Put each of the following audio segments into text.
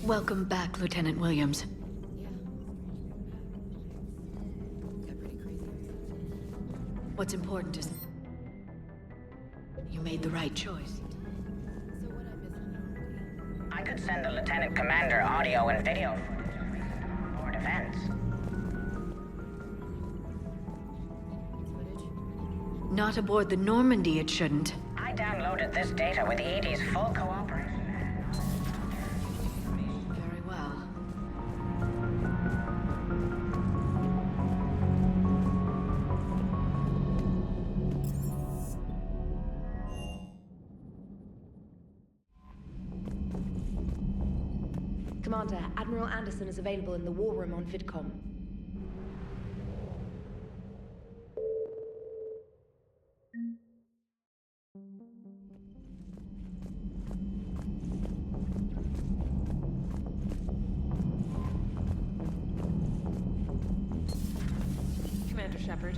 Welcome back, Lieutenant Williams. Yeah. Got pretty crazy. What's important is you made the right choice. So what I miss on Normandy? I could send the Lieutenant Commander audio and video footage for defense. Footage? Not aboard the Normandy, it shouldn't. I downloaded this data with EDI's full cooperation. Very well. Commander, Admiral Anderson is available in the war room on VidCom. Commander Shepard.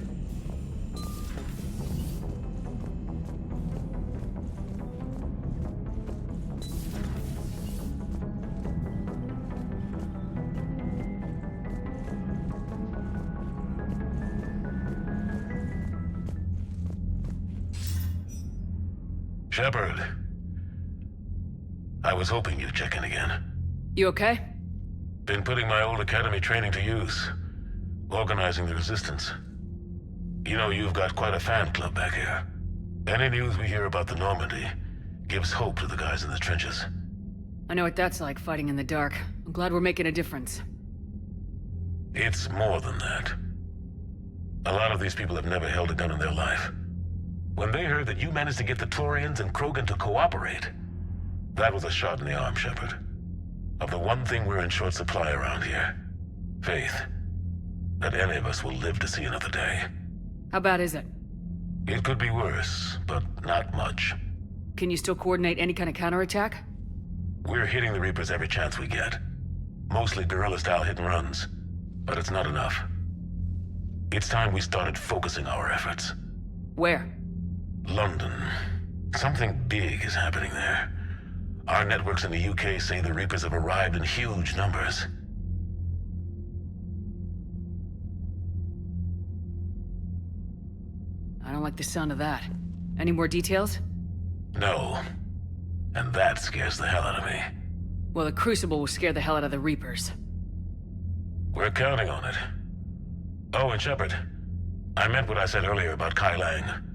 Shepard. I was hoping you'd check in again. You okay? Been putting my old academy training to use. Organizing the resistance. You know, you've got quite a fan club back here. Any news we hear about the Normandy gives hope to the guys in the trenches. I know what that's like, fighting in the dark. I'm glad we're making a difference. It's more than that. A lot of these people have never held a gun in their life. When they heard that you managed to get the Turians and Krogan to cooperate, that was a shot in the arm, Shepard. Of the one thing we're in short supply around here. Faith. That any of us will live to see another day. How bad is it? It could be worse, but not much. Can you still coordinate any kind of counterattack? We're hitting the Reapers every chance we get. Mostly guerrilla-style hit-and-runs, but it's not enough. It's time we started focusing our efforts. Where? London. Something big is happening there. Our networks in the UK say the Reapers have arrived in huge numbers. I don't like the sound of that. Any more details? No. And that scares the hell out of me. Well, the Crucible will scare the hell out of the Reapers. We're counting on it. Oh, and Shepard, I meant what I said earlier about Kai Lang.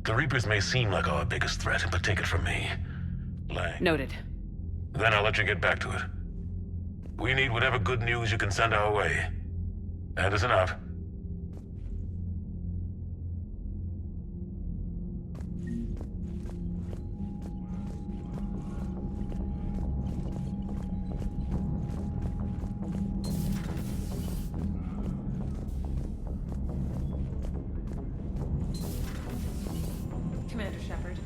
The Reapers may seem like our biggest threat, but take it from me. Lang. Noted. Then I'll let you get back to it. We need whatever good news you can send our way. And it's enough. Commander Shepard.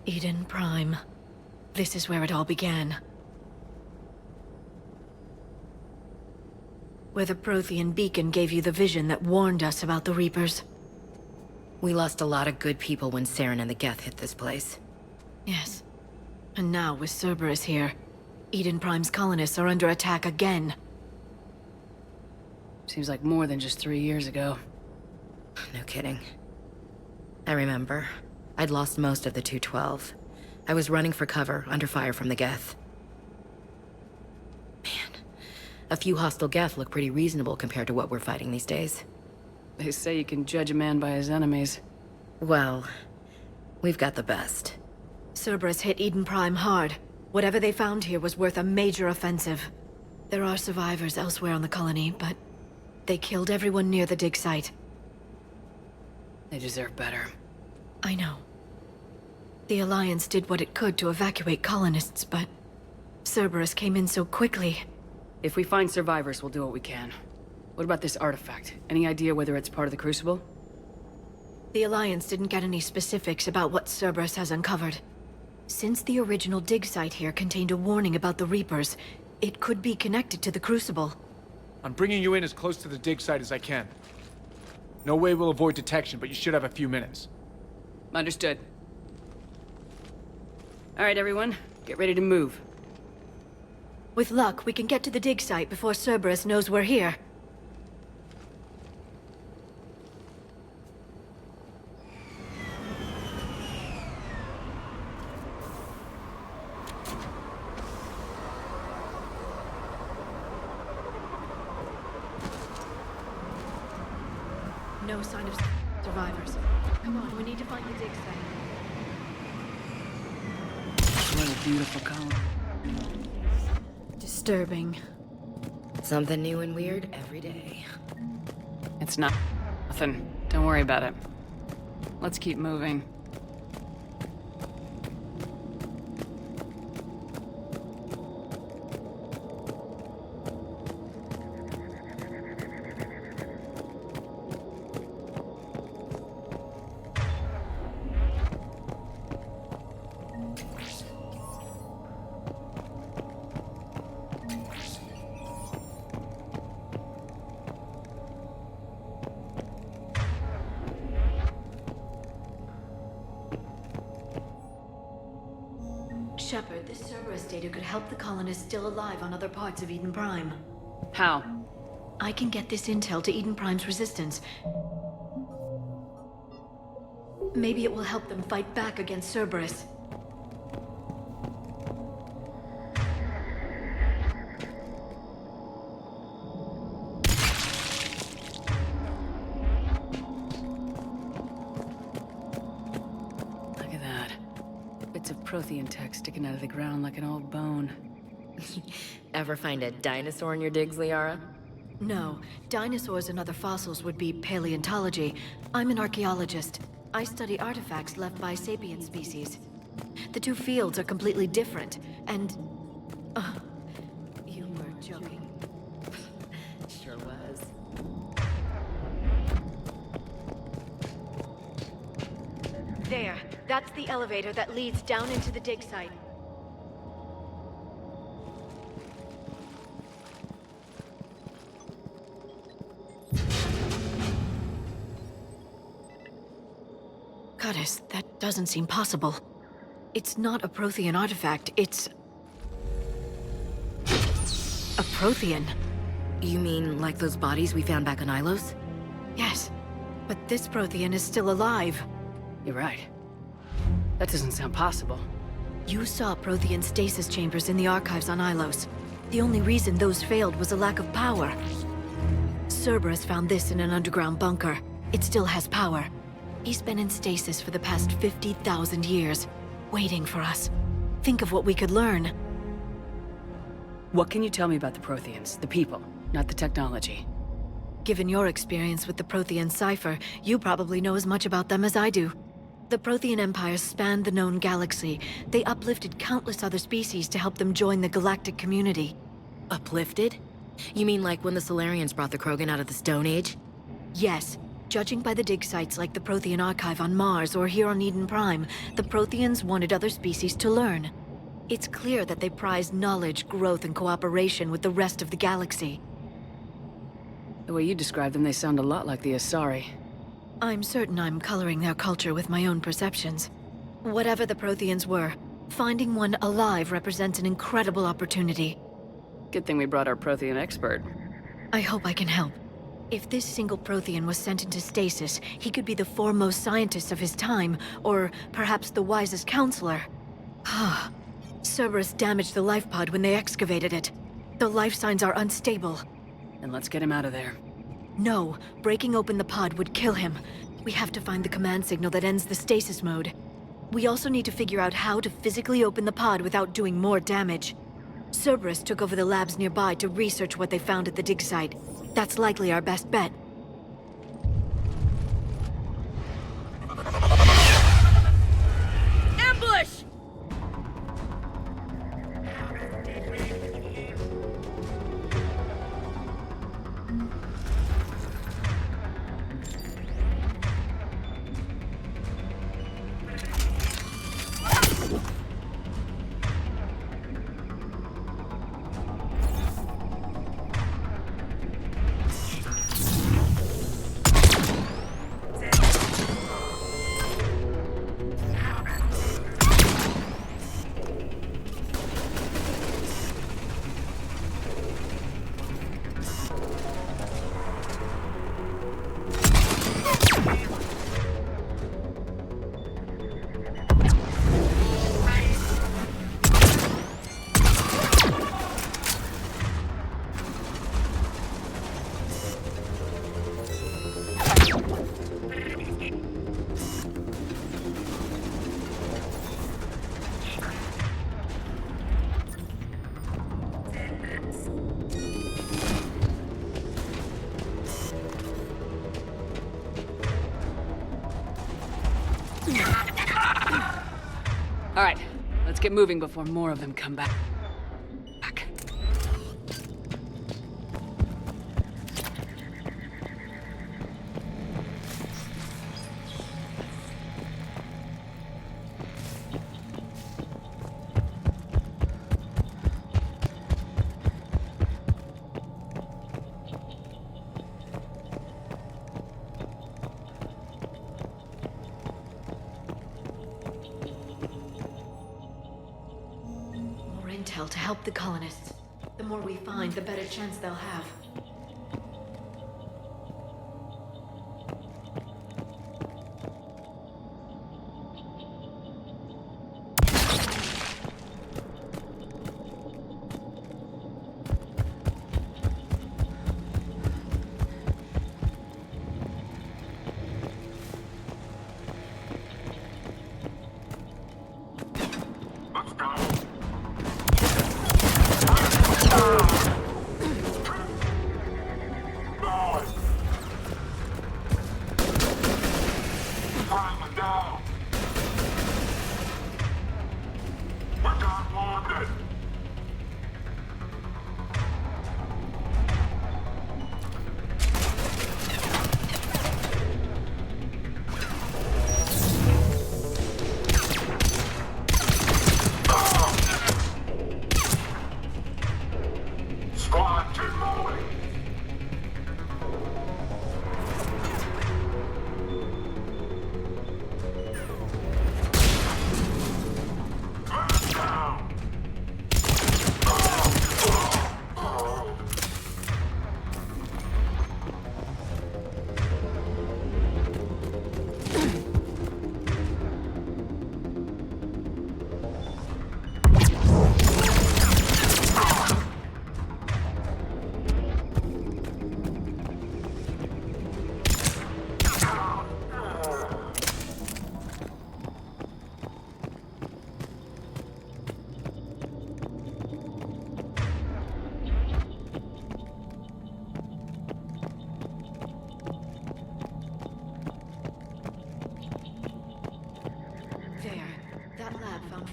Eden Prime. This is where it all began. Where the Prothean beacon gave you the vision that warned us about the Reapers. We lost a lot of good people when Saren and the Geth hit this place. Yes. And now, with Cerberus here, Eden Prime's colonists are under attack again. Seems like more than just 3 years ago. No kidding. I remember. I'd lost most of the 212. I was running for cover, under fire from the Geth. Man, a few hostile Geth look pretty reasonable compared to what we're fighting these days. They say you can judge a man by his enemies. Well, we've got the best. Cerberus hit Eden Prime hard. Whatever they found here was worth a major offensive. There are survivors elsewhere on the colony, but they killed everyone near the dig site. They deserve better. I know. The Alliance did what it could to evacuate colonists, but Cerberus came in so quickly. If we find survivors, we'll do what we can. What about this artifact? Any idea whether it's part of the Crucible? The Alliance didn't get any specifics about what Cerberus has uncovered. Since the original dig site here contained a warning about the Reapers, it could be connected to the Crucible. I'm bringing you in as close to the dig site as I can. No way we'll avoid detection, but you should have a few minutes. Understood. All right, everyone. Get ready to move. With luck, we can get to the dig site before Cerberus knows we're here. No sign of survivors. Come on, we need to find the dig site. What a beautiful color. Disturbing. Something new and weird every day. It's not nothing. Don't worry about it. Let's keep moving. Shepard, this Cerberus data could help the colonists still alive on other parts of Eden Prime. How? I can get this intel to Eden Prime's resistance. Maybe it will help them fight back against Cerberus. Look at that. Bits of Prothean tech sticking out of the ground like an old bone. Ever find a dinosaur in your digs, Liara? No, dinosaurs and other fossils would be paleontology. I'm an archaeologist. I study artifacts left by sapient species. The two fields are completely different, and... you were joking. Sure was. There, that's the elevator that leads down into the dig site. Goddess, that doesn't seem possible. It's not a Prothean artifact, it's... a Prothean. You mean like those bodies we found back on Ilos? Yes, but this Prothean is still alive. You're right. That doesn't sound possible. You saw Prothean stasis chambers in the archives on Ilos. The only reason those failed was a lack of power. Cerberus found this in an underground bunker. It still has power. He's been in stasis for the past 50,000 years, waiting for us. Think of what we could learn. What can you tell me about the Protheans? The people, not the technology. Given your experience with the Prothean cipher, you probably know as much about them as I do. The Prothean Empire spanned the known galaxy. They uplifted countless other species to help them join the galactic community. Uplifted? You mean like when the Solarians brought the Krogan out of the Stone Age? Yes, Judging by the dig sites like the Prothean Archive on Mars or here on Eden Prime, the Protheans wanted other species to learn. It's clear that they prize knowledge, growth, and cooperation with the rest of the galaxy. The way you describe them, they sound a lot like the Asari. I'm certain I'm coloring their culture with my own perceptions. Whatever the Protheans were, finding one alive represents an incredible opportunity. Good thing we brought our Prothean expert. I hope I can help. If this single Prothean was sent into stasis, he could be the foremost scientist of his time, or perhaps the wisest counselor. Ah, Cerberus damaged the life pod when they excavated it. The life signs are unstable. Then let's get him out of there. No, breaking open the pod would kill him. We have to find the command signal that ends the stasis mode. We also need to figure out how to physically open the pod without doing more damage. Cerberus took over the labs nearby to research what they found at the dig site. That's likely our best bet. Ambush! All right, let's get moving before more of them come back. More intel to help the colonists. The more we find, the better chance they'll have.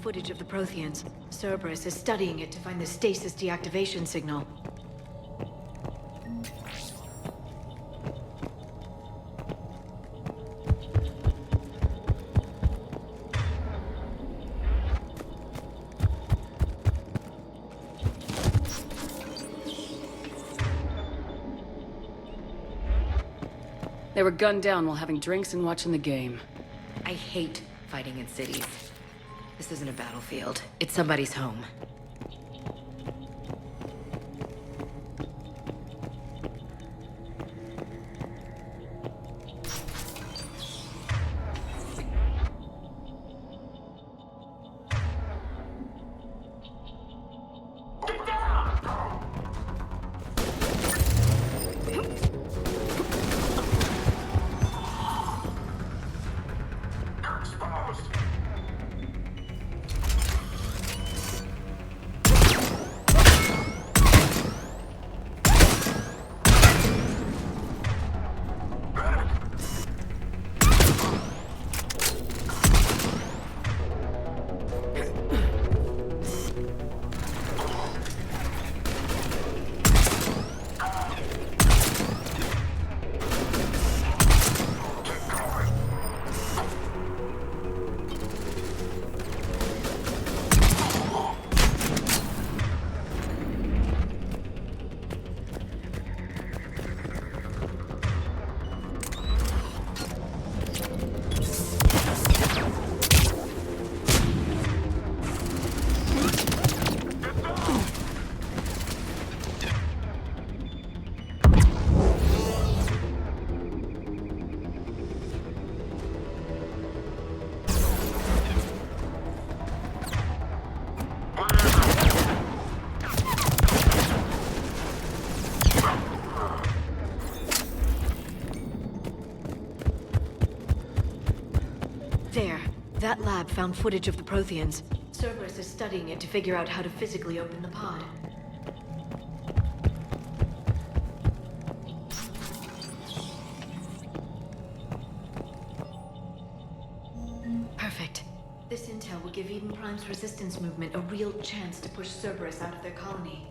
Footage of the Protheans. Cerberus is studying it to find the stasis deactivation signal. They were gunned down while having drinks and watching the game. I hate fighting in cities. This isn't a battlefield. It's somebody's home. There. That lab found footage of the Protheans. Cerberus is studying it to figure out how to physically open the pod. Perfect. This intel will give Eden Prime's resistance movement a real chance to push Cerberus out of their colony.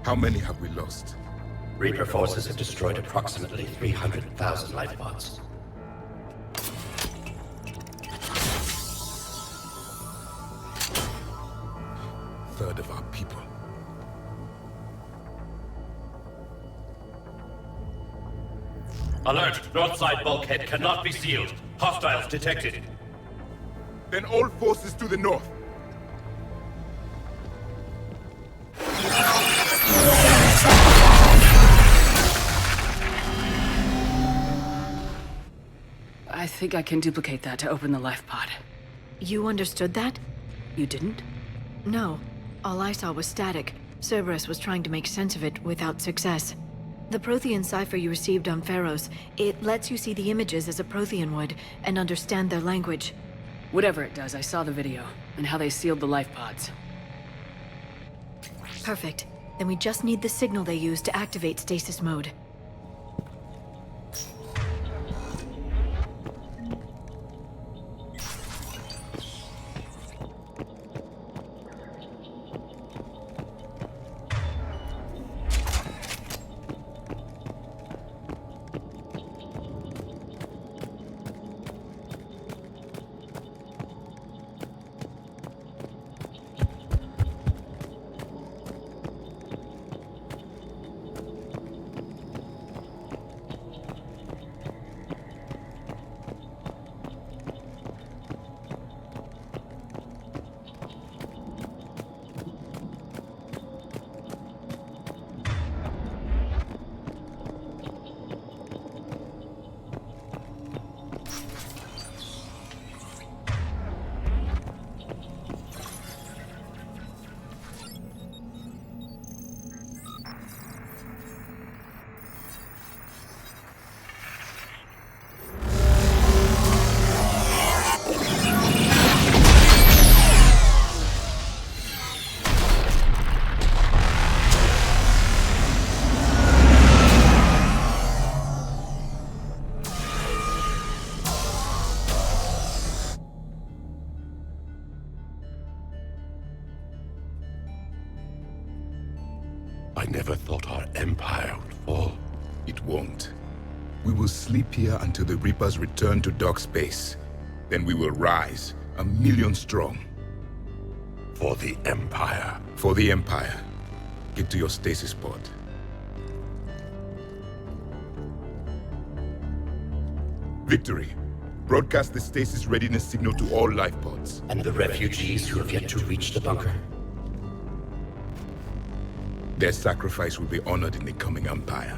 How many have we lost? Reaper forces have destroyed approximately 300,000 life pods. Third of our people. Alert! North side bulkhead cannot be sealed. Hostiles detected. Then all forces to the north. I think I can duplicate that to open the life pod. You understood that? You didn't? No. All I saw was static. Cerberus was trying to make sense of it without success. The Prothean cipher you received on Pharaohs, it lets you see the images as a Prothean would, and understand their language. Whatever it does, I saw the video, and how they sealed the life pods. Perfect. Then we just need the signal they use to activate stasis mode. I never thought our empire would fall. It won't. We will sleep here until the Reapers return to dark space. Then we will rise, 1,000,000 strong. For the Empire. For the Empire. Get to your stasis pod. Victory. Broadcast the stasis readiness signal to all life pods. And the refugees who have yet to reach the bunker. Their sacrifice will be honored in the coming Empire.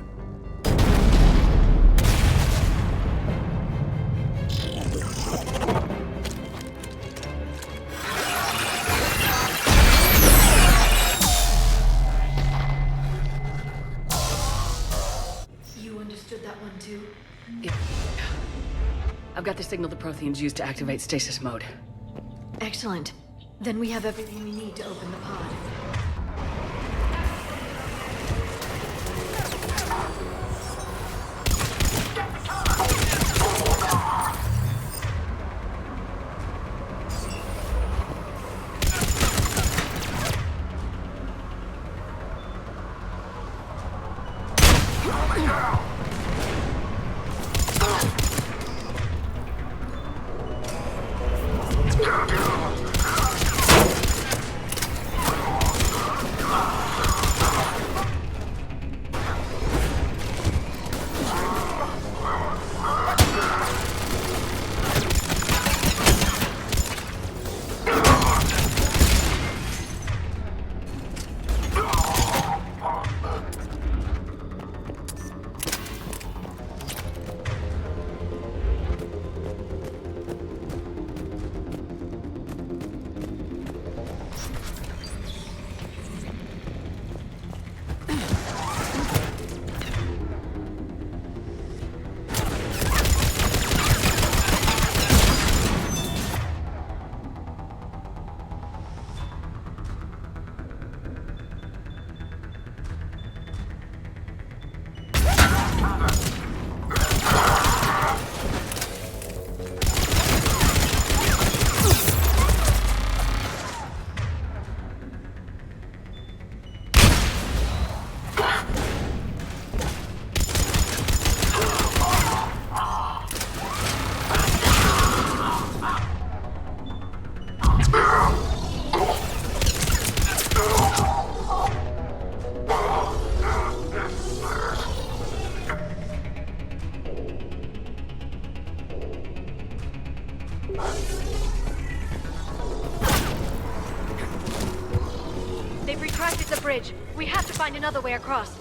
You understood that one too? I've got the signal the Protheans use to activate stasis mode. Excellent. Then we have everything we need to open the pod. They've retracted the bridge. We have to find another way across.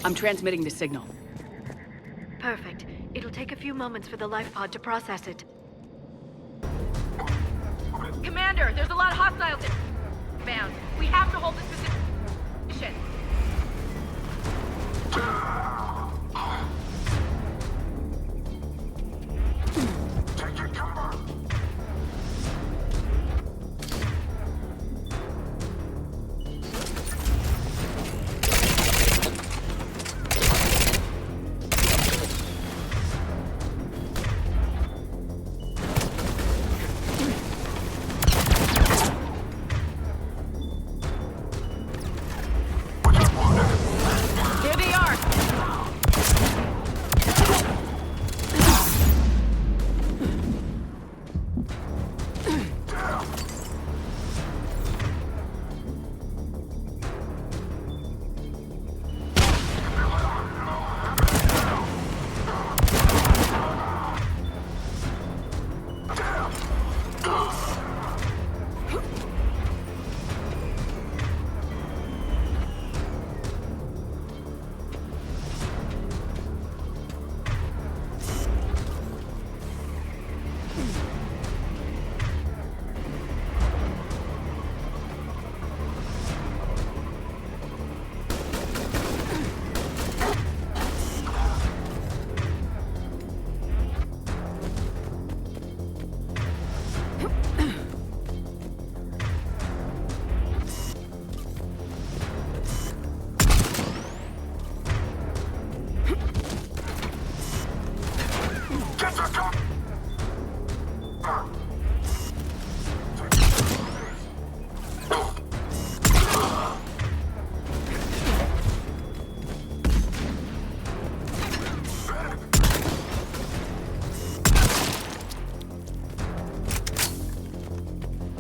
I'm transmitting the signal. Perfect. It'll take a few moments for the life pod to process it. Commander, there's a lot of hostiles inbound. We have to hold this position.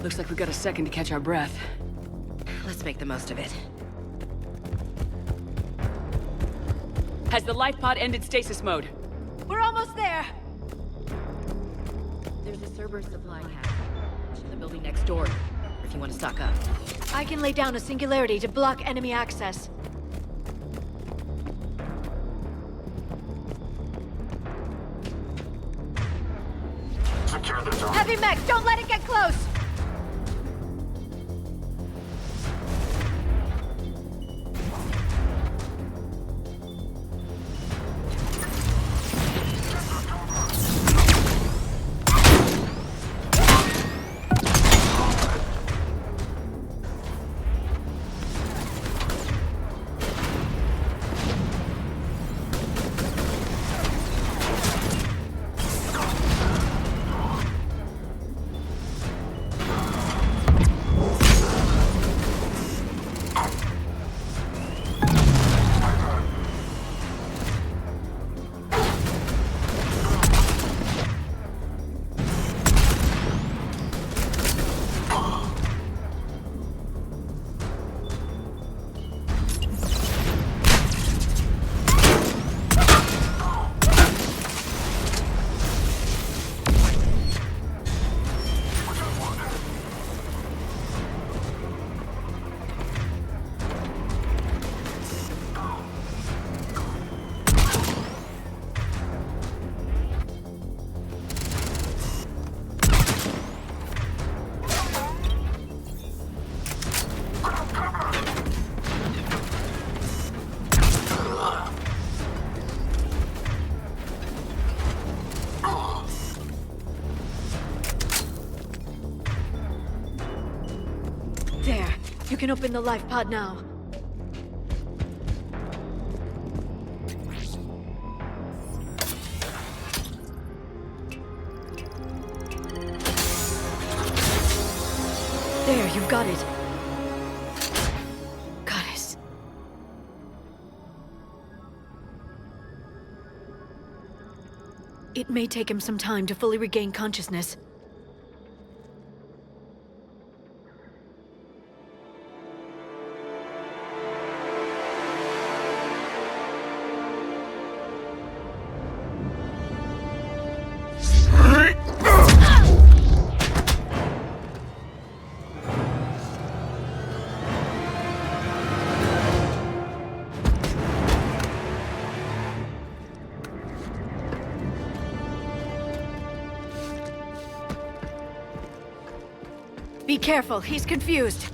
Looks like we got a second to catch our breath. Let's make the most of it. Has the life pod ended stasis mode? We're almost there! There's a Cerberus supply cache in the building next door, if you want to stock up. I can lay down a singularity to block enemy access. Secure the zone. Heavy mech, don't let it get close! There. You can open the life pod now. There, you've got it. Goddess. It may take him some time to fully regain consciousness. Be careful, he's confused.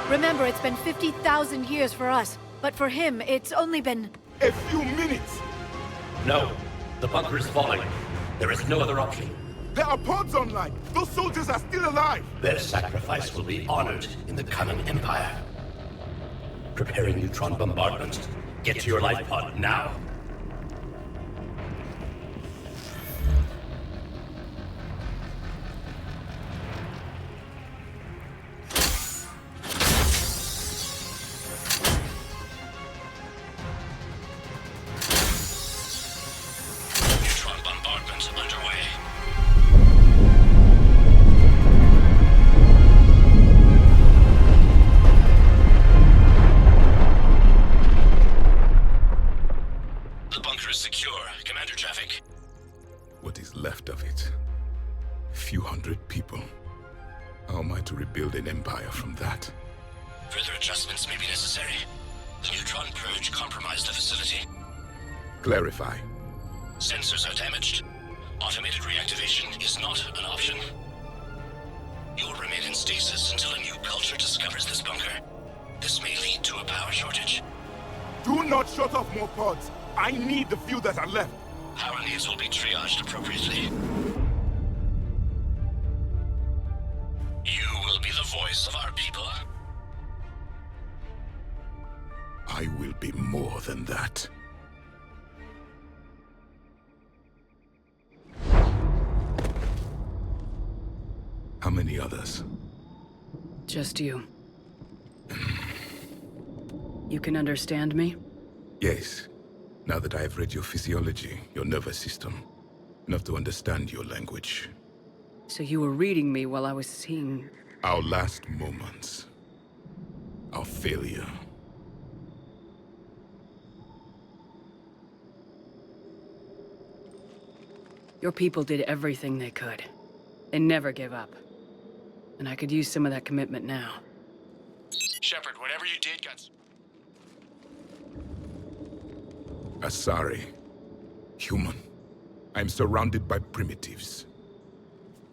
Remember, it's been 50,000 years for us, but for him, it's only been... A few minutes! No. The bunker is falling. There is no other option. There are pods online! Those soldiers are still alive! Their sacrifice will be honored in the coming Empire. Preparing neutron bombardment. Get to your life pod now. Neutron bombardment underway. The bunker is secure, Commander Jaavik. What is left of it? A few hundred people. How am I to rebuild an empire from that? Further adjustments may be necessary. The neutron purge compromised the facility. Clarify. Sensors are damaged. Automated reactivation is not an option. You'll remain in stasis until a new culture discovers this bunker. This may lead to a power shortage. Do not shut off more pods! I need the few that are left! Power needs will be triaged appropriately. You will be the voice of our people. I will be more than that. How many others? Just you. You can understand me? Yes. Now that I have read your physiology, your nervous system, enough to understand your language. So you were reading me while I was seeing... Our last moments. Our failure. Your people did everything they could. They never gave up. And I could use some of that commitment now. Shepard, whatever you did got... Asari. Human. I'm surrounded by primitives.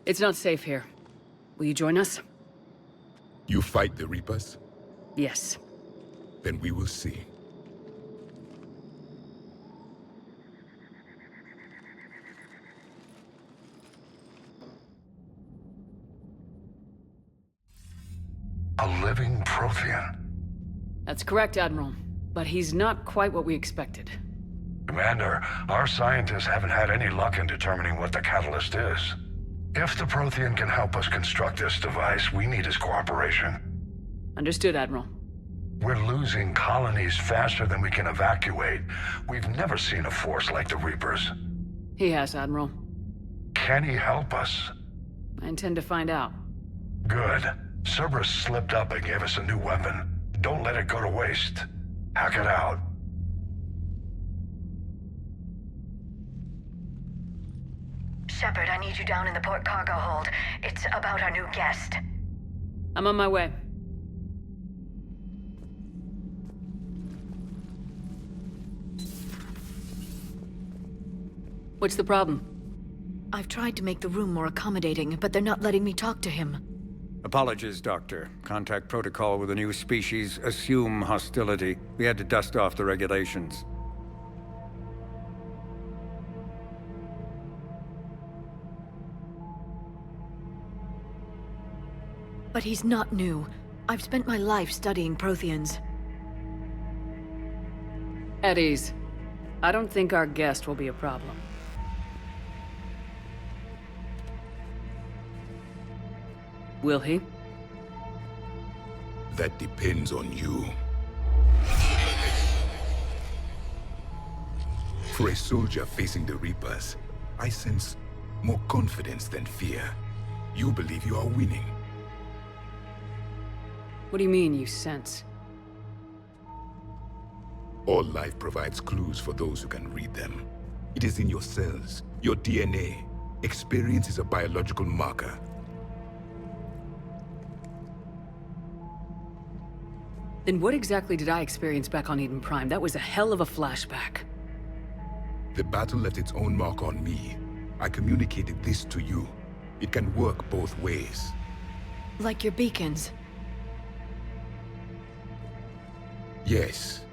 It's not safe here. Will you join us? You fight the Reapers? Yes. Then we will see. A living Prothean. That's correct, Admiral. But he's not quite what we expected. Commander, our scientists haven't had any luck in determining what the catalyst is. If the Prothean can help us construct this device, we need his cooperation. Understood, Admiral. We're losing colonies faster than we can evacuate. We've never seen a force like the Reapers. He has, Admiral. Can he help us? I intend to find out. Good. Cerberus slipped up and gave us a new weapon. Don't let it go to waste. Hack it out. Shepard, I need you down in the port cargo hold. It's about our new guest. I'm on my way. What's the problem? I've tried to make the room more accommodating, but they're not letting me talk to him. Apologies, Doctor. Contact protocol with a new species. Assume hostility. We had to dust off the regulations. But he's not new. I've spent my life studying Protheans. At ease. I don't think our guest will be a problem. Will he? That depends on you. For a soldier facing the Reapers, I sense more confidence than fear. You believe you are winning. What do you mean, you sense? All life provides clues for those who can read them. It is in your cells, your DNA. Experience is a biological marker. Then what exactly did I experience back on Eden Prime? That was a hell of a flashback. The battle left its own mark on me. I communicated this to you. It can work both ways. Like your beacons. Yes.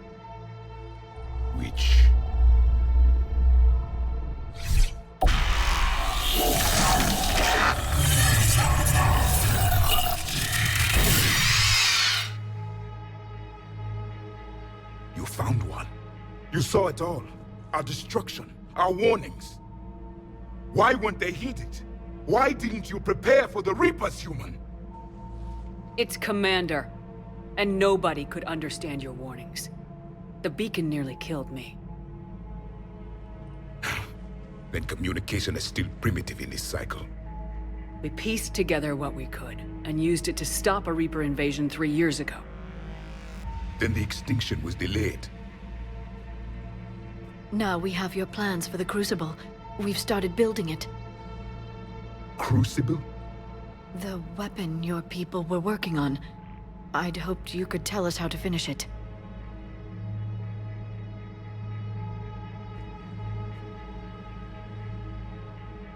Which... You found one. You saw it all. Our destruction, our warnings. Why weren't they heeded? Why didn't you prepare for the Reapers, human? It's Commander. And nobody could understand your warnings. The beacon nearly killed me. Then communication is still primitive in this cycle. We pieced together what we could, and used it to stop a Reaper invasion 3 years ago. Then the extinction was delayed. Now we have your plans for the Crucible. We've started building it. Crucible? The weapon your people were working on. I'd hoped you could tell us how to finish it.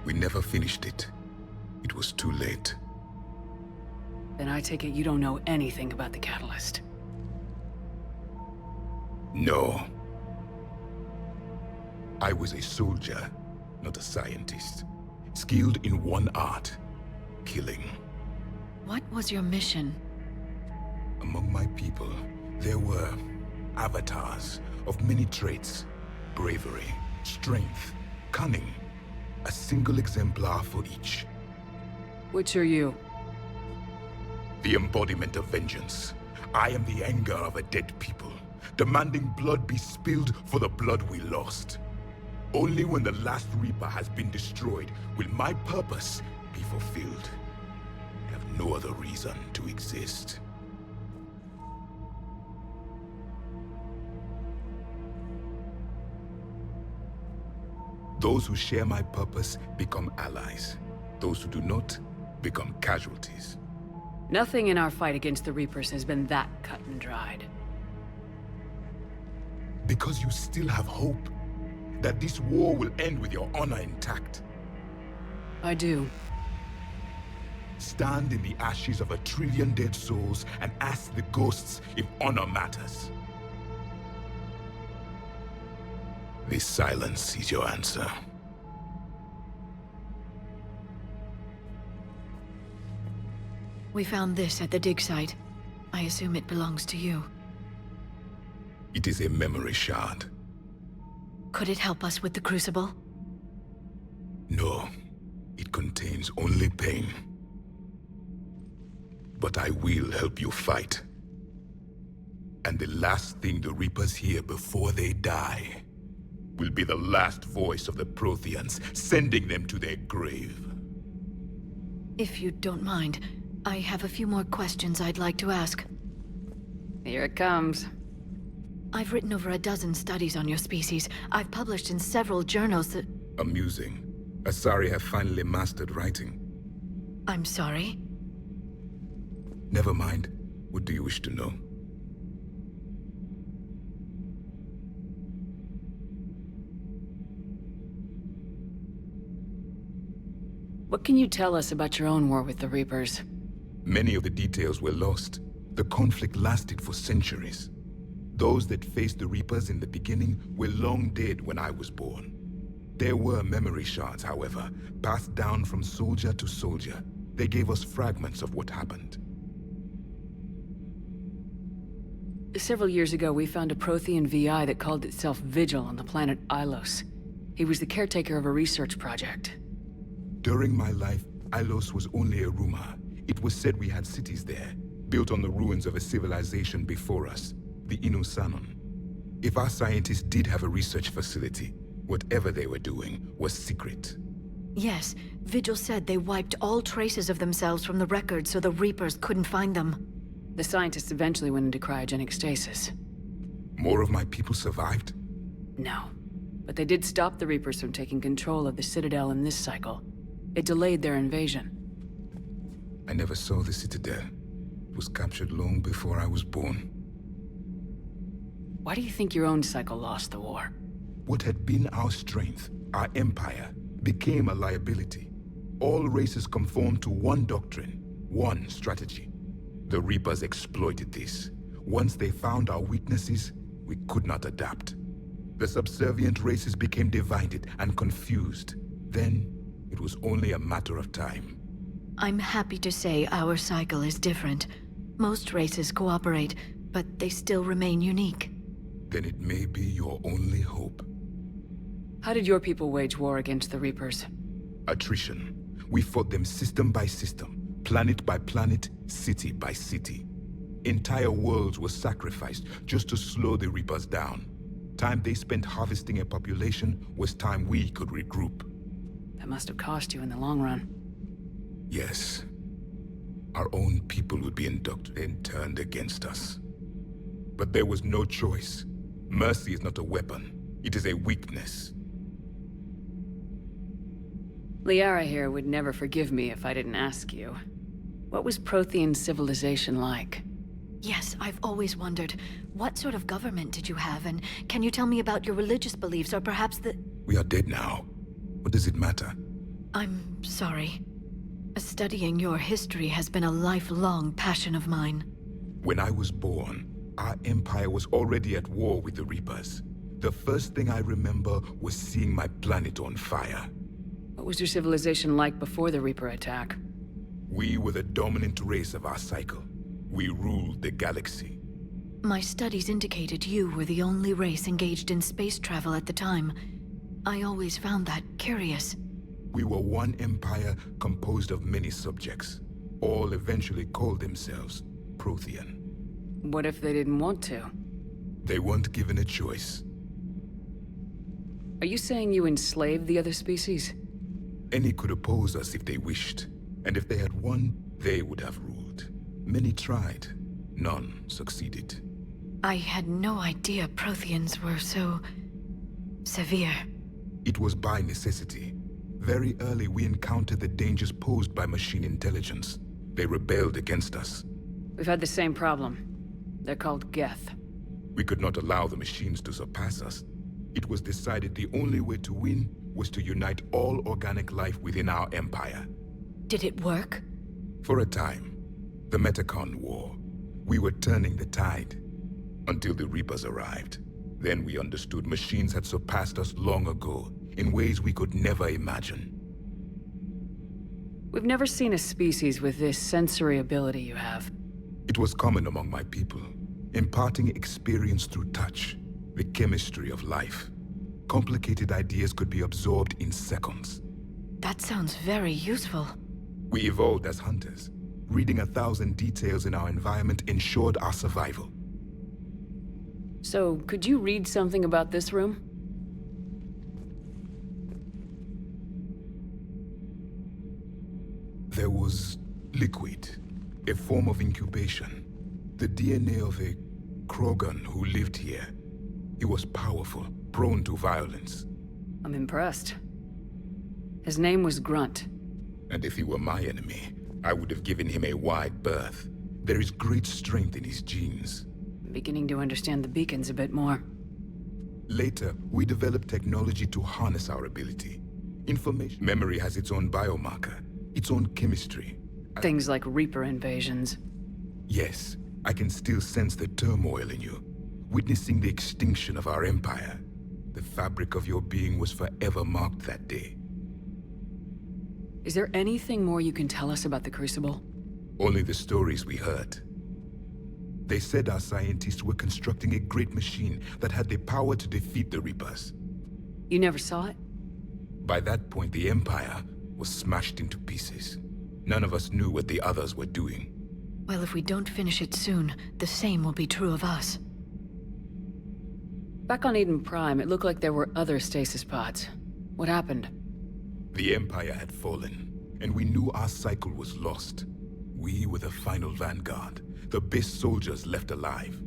We never finished it. It was too late. Then I take it you don't know anything about the catalyst. No. I was a soldier, not a scientist. Skilled in one art, killing. What was your mission? Among my people, there were avatars of many traits. Bravery, strength, cunning. A single exemplar for each. Which are you? The embodiment of vengeance. I am the anger of a dead people, demanding blood be spilled for the blood we lost. Only when the last Reaper has been destroyed will my purpose be fulfilled. I have no other reason to exist. Those who share my purpose become allies. Those who do not become casualties. Nothing in our fight against the Reapers has been that cut and dried. Because you still have hope that this war will end with your honor intact. I do. Stand in the ashes of 1 trillion dead souls and ask the ghosts if honor matters. This silence is your answer. We found this at the dig site. I assume it belongs to you. It is a memory shard. Could it help us with the Crucible? No. It contains only pain. But I will help you fight. And the last thing the Reapers hear before they die will be the last voice of the Protheans, sending them to their grave. If you don't mind, I have a few more questions I'd like to ask. Here it comes. I've written over a dozen studies on your species. I've published in several journals that... Amusing. Asari have finally mastered writing. I'm sorry? Never mind. What do you wish to know? What can you tell us about your own war with the Reapers? Many of the details were lost. The conflict lasted for centuries. Those that faced the Reapers in the beginning were long dead when I was born. There were memory shards, however, passed down from soldier to soldier. They gave us fragments of what happened. Several years ago, we found a Prothean VI that called itself Vigil on the planet Ilos. He was the caretaker of a research project. During my life, Ilos was only a rumor. It was said we had cities there, built on the ruins of a civilization before us, the Inusanon. If our scientists did have a research facility, whatever they were doing was secret. Yes, Vigil said they wiped all traces of themselves from the records so the Reapers couldn't find them. The scientists eventually went into cryogenic stasis. More of my people survived? No. But they did stop the Reapers from taking control of the Citadel in this cycle. It delayed their invasion. I never saw the Citadel. It was captured long before I was born. Why do you think your own cycle lost the war? What had been our strength, our empire, became a liability. All races conformed to one doctrine, one strategy. The Reapers exploited this. Once they found our weaknesses, we could not adapt. The subservient races became divided and confused. Then, it was only a matter of time. I'm happy to say our cycle is different. Most races cooperate, but they still remain unique. Then it may be your only hope. How did your people wage war against the Reapers? Attrition. We fought them system by system, planet by planet, city by city. Entire worlds were sacrificed just to slow the Reapers down. Time they spent harvesting a population was time we could regroup. That must have cost you in the long run. Yes. Our own people would be indoctrinated and turned against us. But there was no choice. Mercy is not a weapon. It is a weakness. Liara here would never forgive me if I didn't ask you. What was Prothean civilization like? Yes, I've always wondered. What sort of government did you have, and can you tell me about your religious beliefs, or perhaps the... We are dead now. What does it matter? I'm sorry. Studying your history has been a lifelong passion of mine. When I was born, our empire was already at war with the Reapers. The first thing I remember was seeing my planet on fire. What was your civilization like before the Reaper attack? We were the dominant race of our cycle. We ruled the galaxy. My studies indicated you were the only race engaged in space travel at the time. I always found that curious. We were one empire composed of many subjects. all eventually called themselves Prothean. What if they didn't want to? They weren't given a choice. Are you saying you enslaved the other species? Any could oppose us if they wished, and if they had won, they would have ruled. Many tried, none succeeded. I had no idea Protheans were so... severe. It was by necessity. Very early we encountered the dangers posed by machine intelligence. They rebelled against us. We've had the same problem. They're called Geth. We could not allow the machines to surpass us. It was decided the only way to win was to unite all organic life within our empire. Did it work? For a time. The Metacon War. We were turning the tide. Until the Reapers arrived. Then we understood machines had surpassed us long ago, in ways we could never imagine. We've never seen a species with this sensory ability you have. It was common among my people, imparting experience through touch, the chemistry of life. Complicated ideas could be absorbed in seconds. That sounds very useful. We evolved as hunters. Reading 1,000 details in our environment ensured our survival. So, could you read something about this room? There was liquid, a form of incubation. The DNA of a Krogan who lived here. He was powerful, prone to violence. I'm impressed. His name was Grunt. And if he were my enemy, I would have given him a wide berth. There is great strength in his genes. I'm beginning to understand the beacons a bit more. Later, we developed technology to harness our ability. Information memory has its own biomarker, its own chemistry. Things like Reaper invasions. Yes, I can still sense the turmoil in you, witnessing the extinction of our empire. The fabric of your being was forever marked that day. Is there anything more you can tell us about the Crucible? Only the stories we heard. They said our scientists were constructing a great machine that had the power to defeat the Reapers. You never saw it? By that point, the Empire was smashed into pieces. None of us knew what the others were doing. Well, if we don't finish it soon, the same will be true of us. Back on Eden Prime, it looked like there were other stasis pods. What happened? The Empire had fallen, and we knew our cycle was lost. We were the final vanguard, the best soldiers left alive.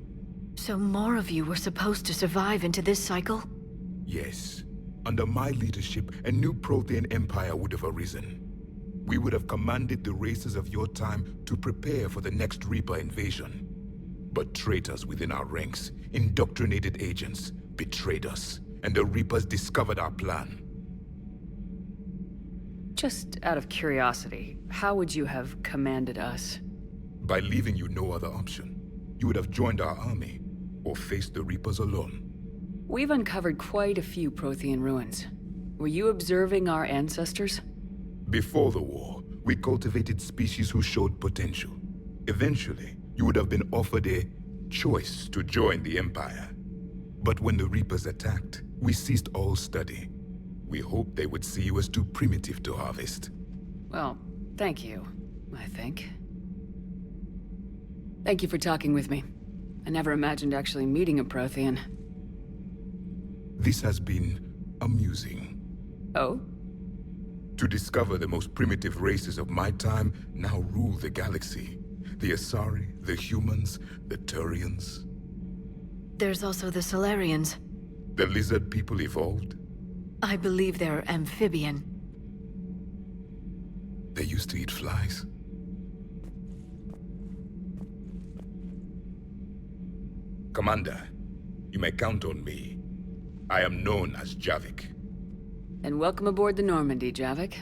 So more of you were supposed to survive into this cycle? Yes. Under my leadership, a new Prothean empire would have arisen. We would have commanded the races of your time to prepare for the next Reaper invasion. But traitors within our ranks, indoctrinated agents, betrayed us, and the Reapers discovered our plan. Just out of curiosity, how would you have commanded us? By leaving you no other option. You would have joined our army, or faced the Reapers alone. We've uncovered quite a few Prothean ruins. Were you observing our ancestors? Before the war, we cultivated species who showed potential. Eventually, you would have been offered a choice to join the Empire. But when the Reapers attacked, we ceased all study. We hoped they would see you as too primitive to harvest. Well, thank you, I think. Thank you for talking with me. I never imagined actually meeting a Prothean. This has been amusing. Oh? To discover the most primitive races of my time now rule the galaxy. The Asari, the humans, the Turians. There's also the Solarians. The lizard people evolved. I believe they're amphibian. They used to eat flies. Commander, you may count on me. I am known as Jaavik. And welcome aboard the Normandy, Jaavik.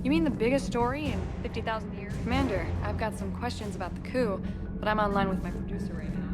You mean the biggest story in 50,000 years? Commander, I've got some questions about the coup, but I'm online with my producer right now.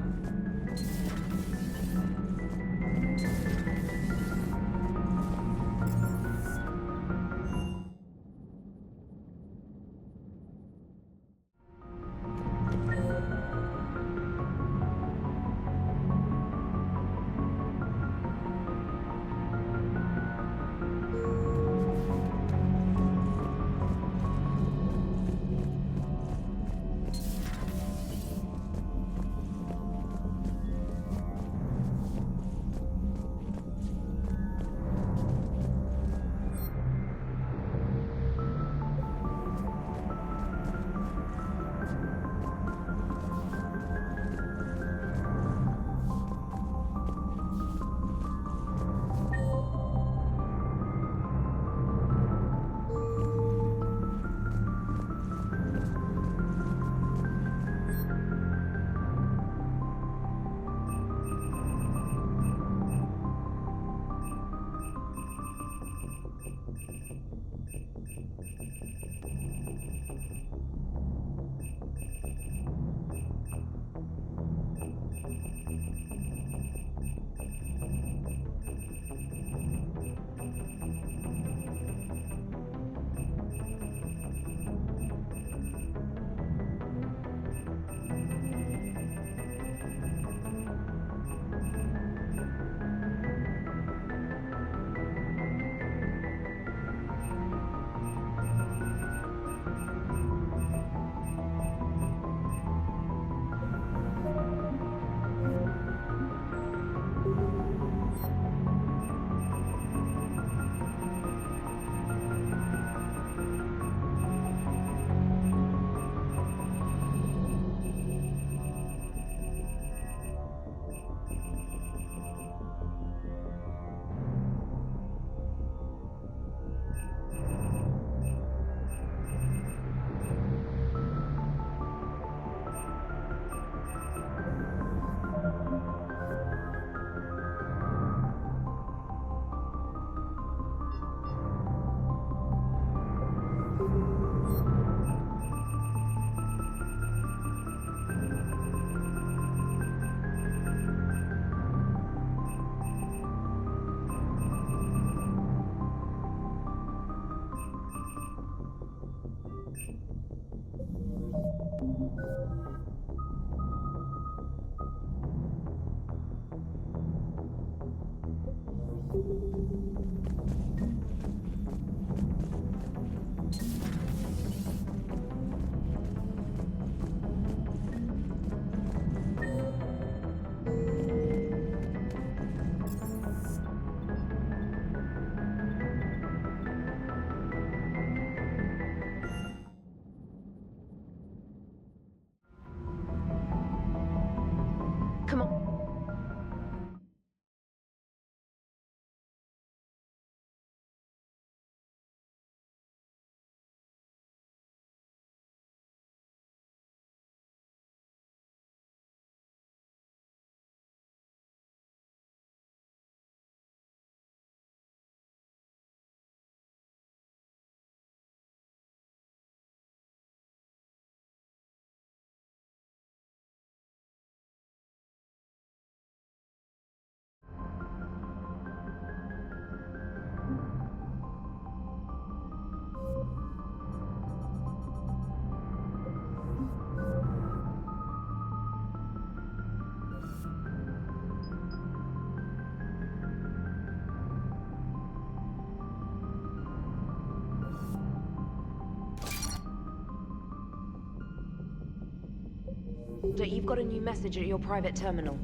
Doctor, you've got a new message at your private terminal.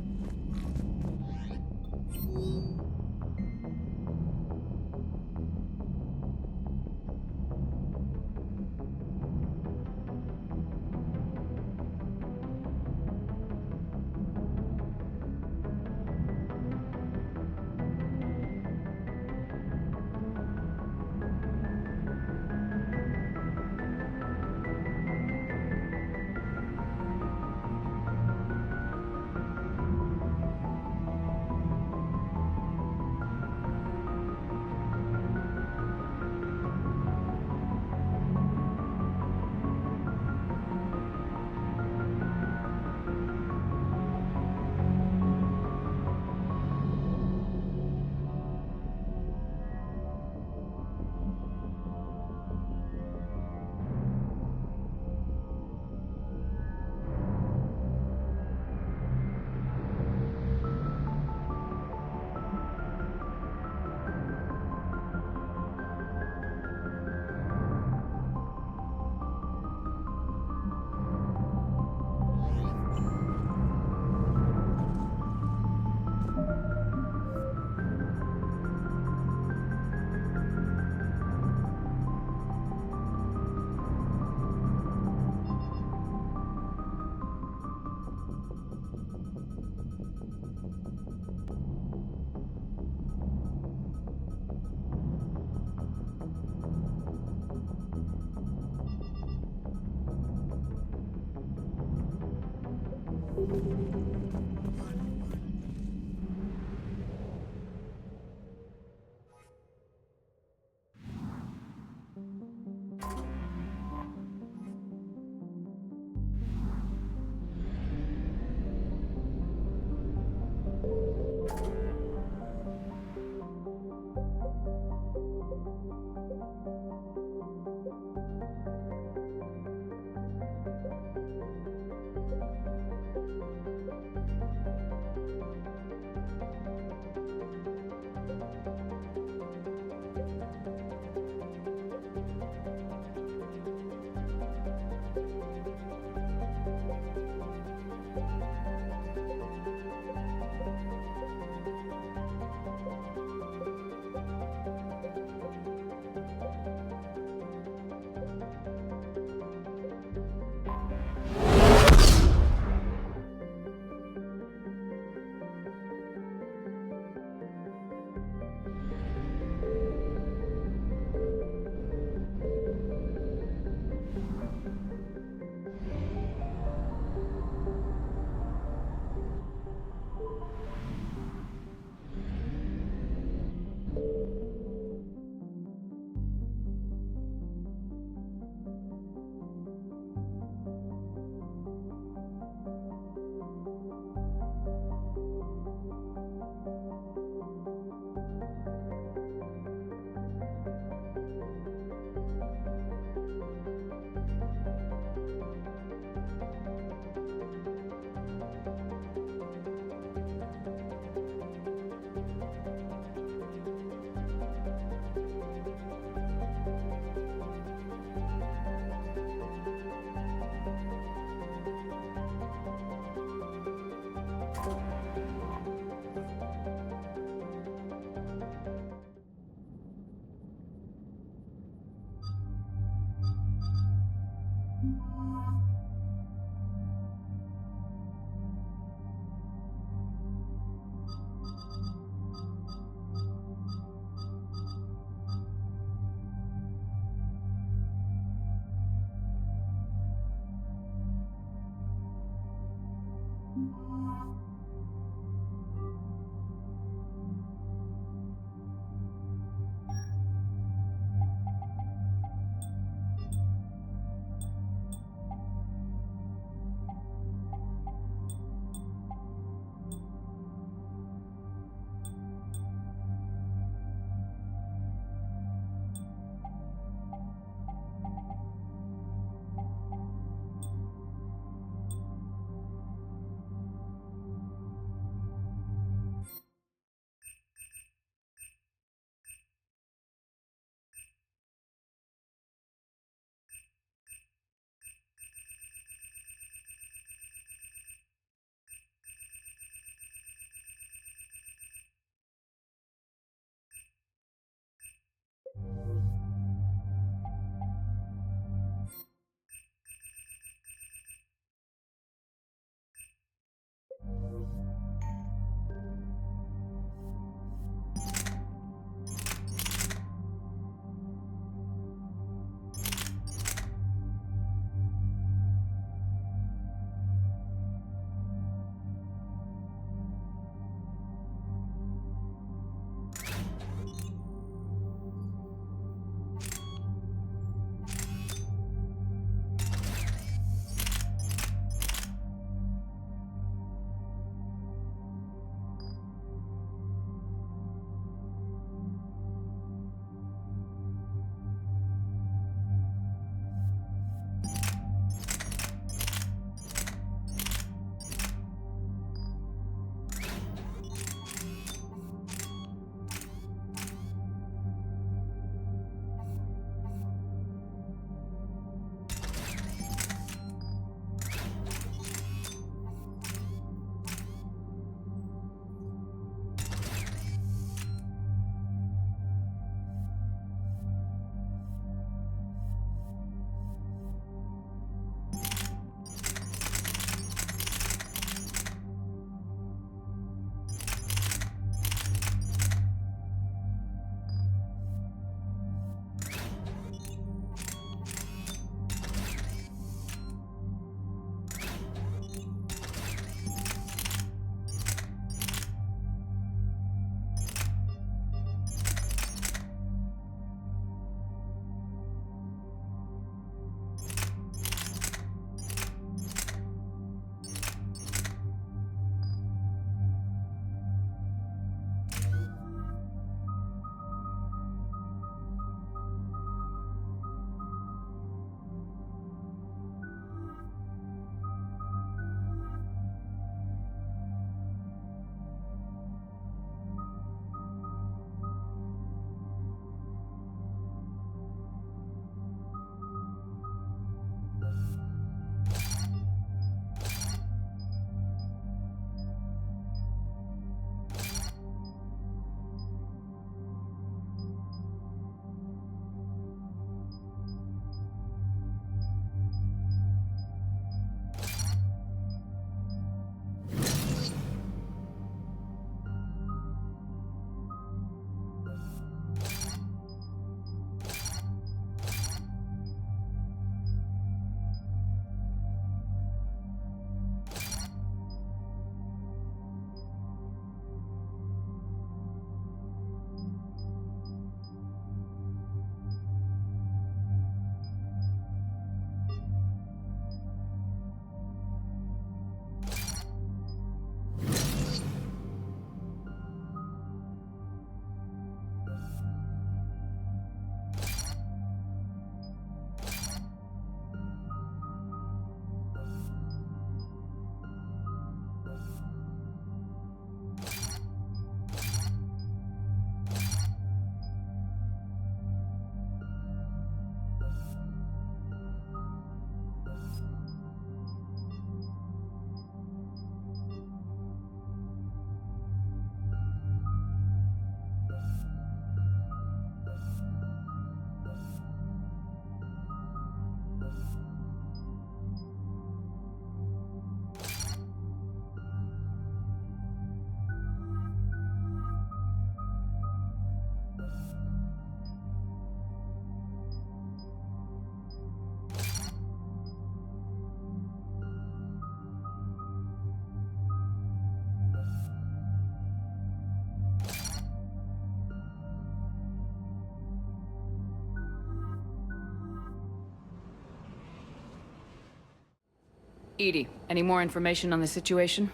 EDI, any more information on the situation?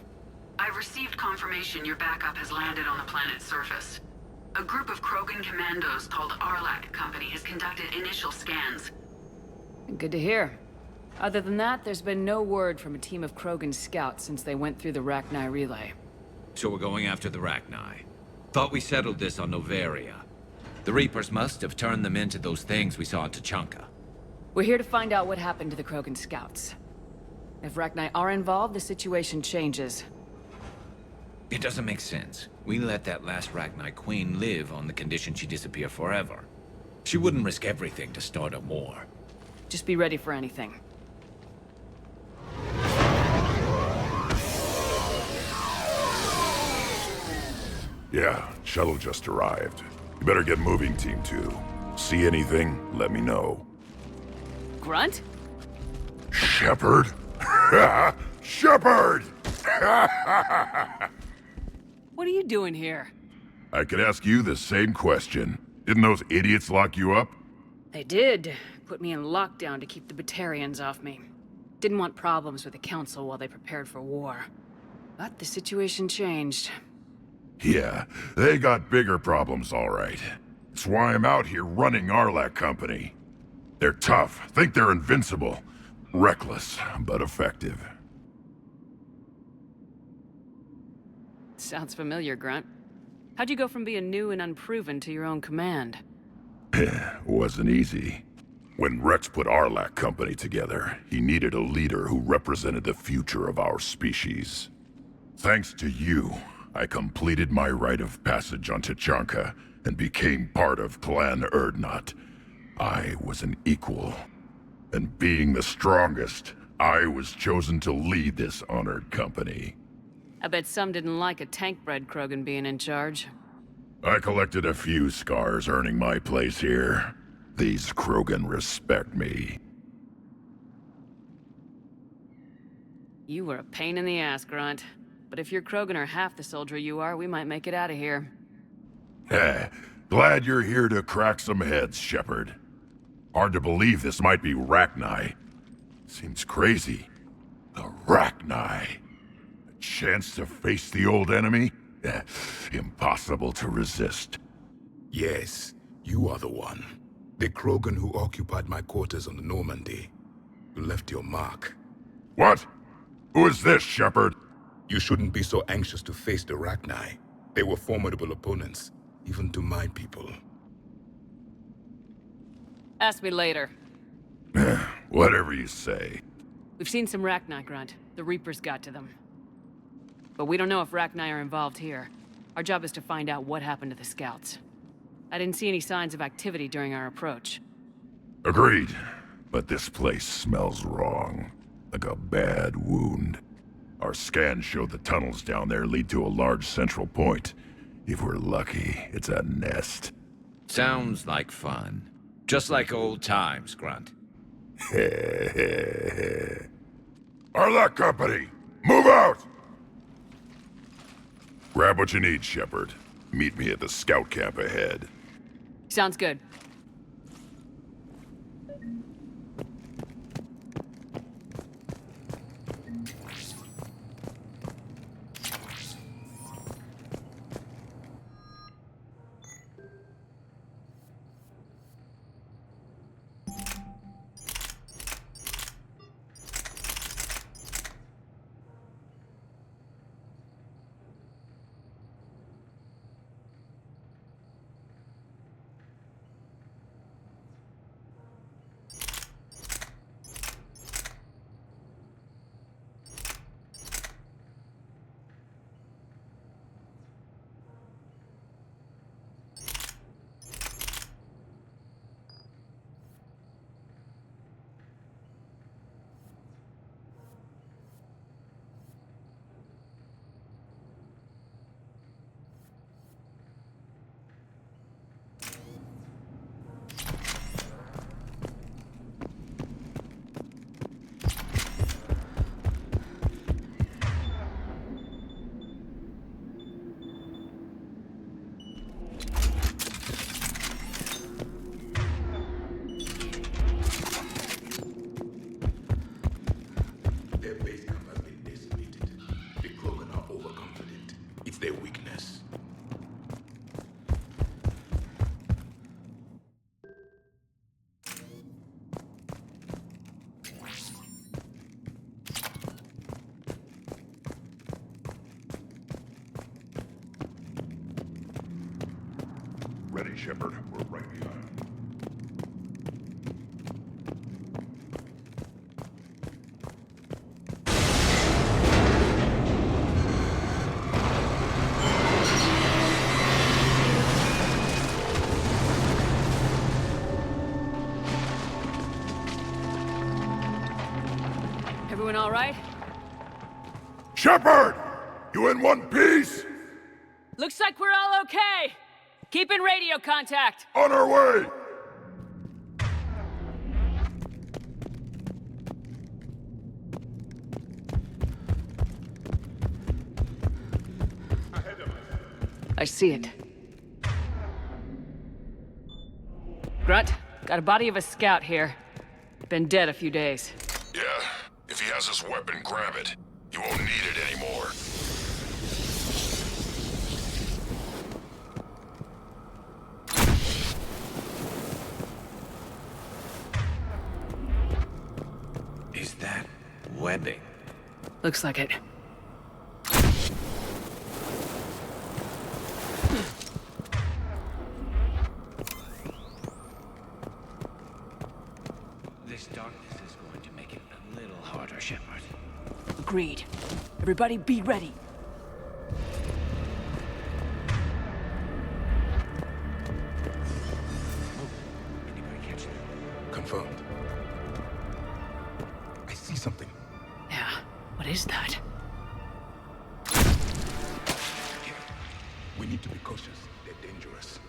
I've received confirmation your backup has landed on the planet's surface. A group of Krogan commandos called Arlac Company has conducted initial scans. Good to hear. Other than that, there's been no word from a team of Krogan scouts since they went through the Rachni relay. So we're going after the Rachni. Thought we settled this on Noveria. The Reapers must have turned them into those things we saw in Tachanka. We're here to find out what happened to the Krogan scouts. If Rachni are involved, the situation changes. It doesn't make sense. We let that last Rachni queen live on the condition she disappear forever. She wouldn't risk everything to start a war. Just be ready for anything. Yeah, shuttle just arrived. You better get moving, Team 2. See anything, let me know. Grunt? Shepard? Shepard! What are you doing here? I could ask you the same question. Didn't those idiots lock you up? They did. Put me in lockdown to keep the Batarians off me. Didn't want problems with the Council while they prepared for war. But the situation changed. Yeah, they got bigger problems, all right. That's why I'm out here running Arlac Company. They're tough, think they're invincible. Reckless, but effective. Sounds familiar, Grunt. How'd you go from being new and unproven to your own command? Wasn't easy. When Rex put Arlac Company together, he needed a leader who represented the future of our species. Thanks to you, I completed my rite of passage on Tachanka and became part of Clan Urdnot. I was an equal. And being the strongest, I was chosen to lead this honored company. I bet some didn't like a tank-bred Krogan being in charge. I collected a few scars earning my place here. These Krogan respect me. You were a pain in the ass, Grunt. But if your Krogan are half the soldier you are, we might make it out of here. Glad you're here to crack some heads, Shepard. Hard to believe this might be Rachni. Seems crazy. The Rachni. A chance to face the old enemy? Impossible to resist. Yes, you are the one. The Krogan who occupied my quarters on the Normandy. You left your mark. What? Who is this, Shepard? You shouldn't be so anxious to face the Rachni. They were formidable opponents, even to my people. Ask me later. Whatever you say. We've seen some Rachni, Grunt. The Reapers got to them. But we don't know if Rachni are involved here. Our job is to find out what happened to the scouts. I didn't see any signs of activity during our approach. Agreed. But this place smells wrong. Like a bad wound. Our scans show the tunnels down there lead to a large central point. If we're lucky, it's a nest. Sounds like fun. Just like old times, Grunt. Arlac Company! Move out! Grab what you need, Shepard. Meet me at the scout camp ahead. Sounds good. ready, Shepard. We're right behind. Everyone all right? Shepard! You in one piece? Looks like we're all okay. Keep in radio contact. On our way! I see it. Grunt, got a body of a scout here. Been dead a few days. Yeah, if he has his weapon, grab it. You won't need it anymore. Is that webbing? Looks like it. This darkness is going to make it a little harder, Shepard. Agreed. Everybody be ready. Anybody catch that? Confirmed. I see something. Yeah, what is that? We need to be cautious. They're dangerous.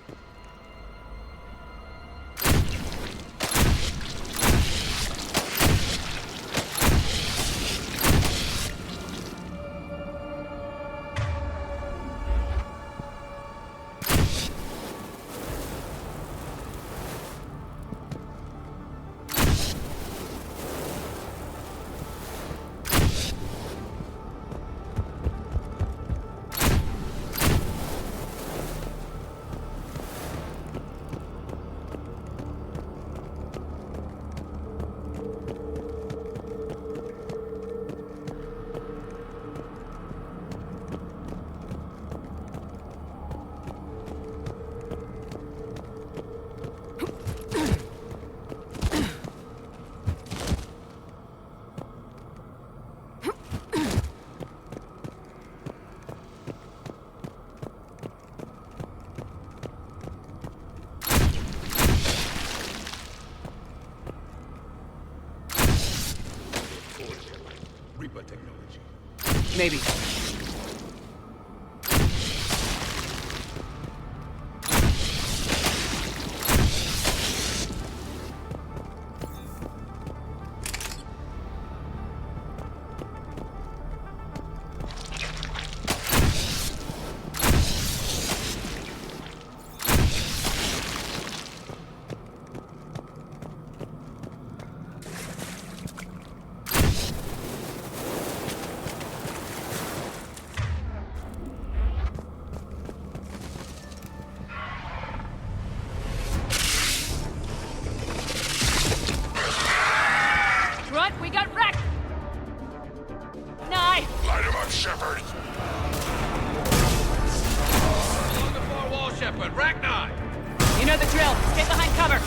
Reaper technology. Maybe. Grunt, we got wrecked! Nye! Light him up, Shepard! Along the far wall, Shepard. Rachni! You know the drill. Get behind cover.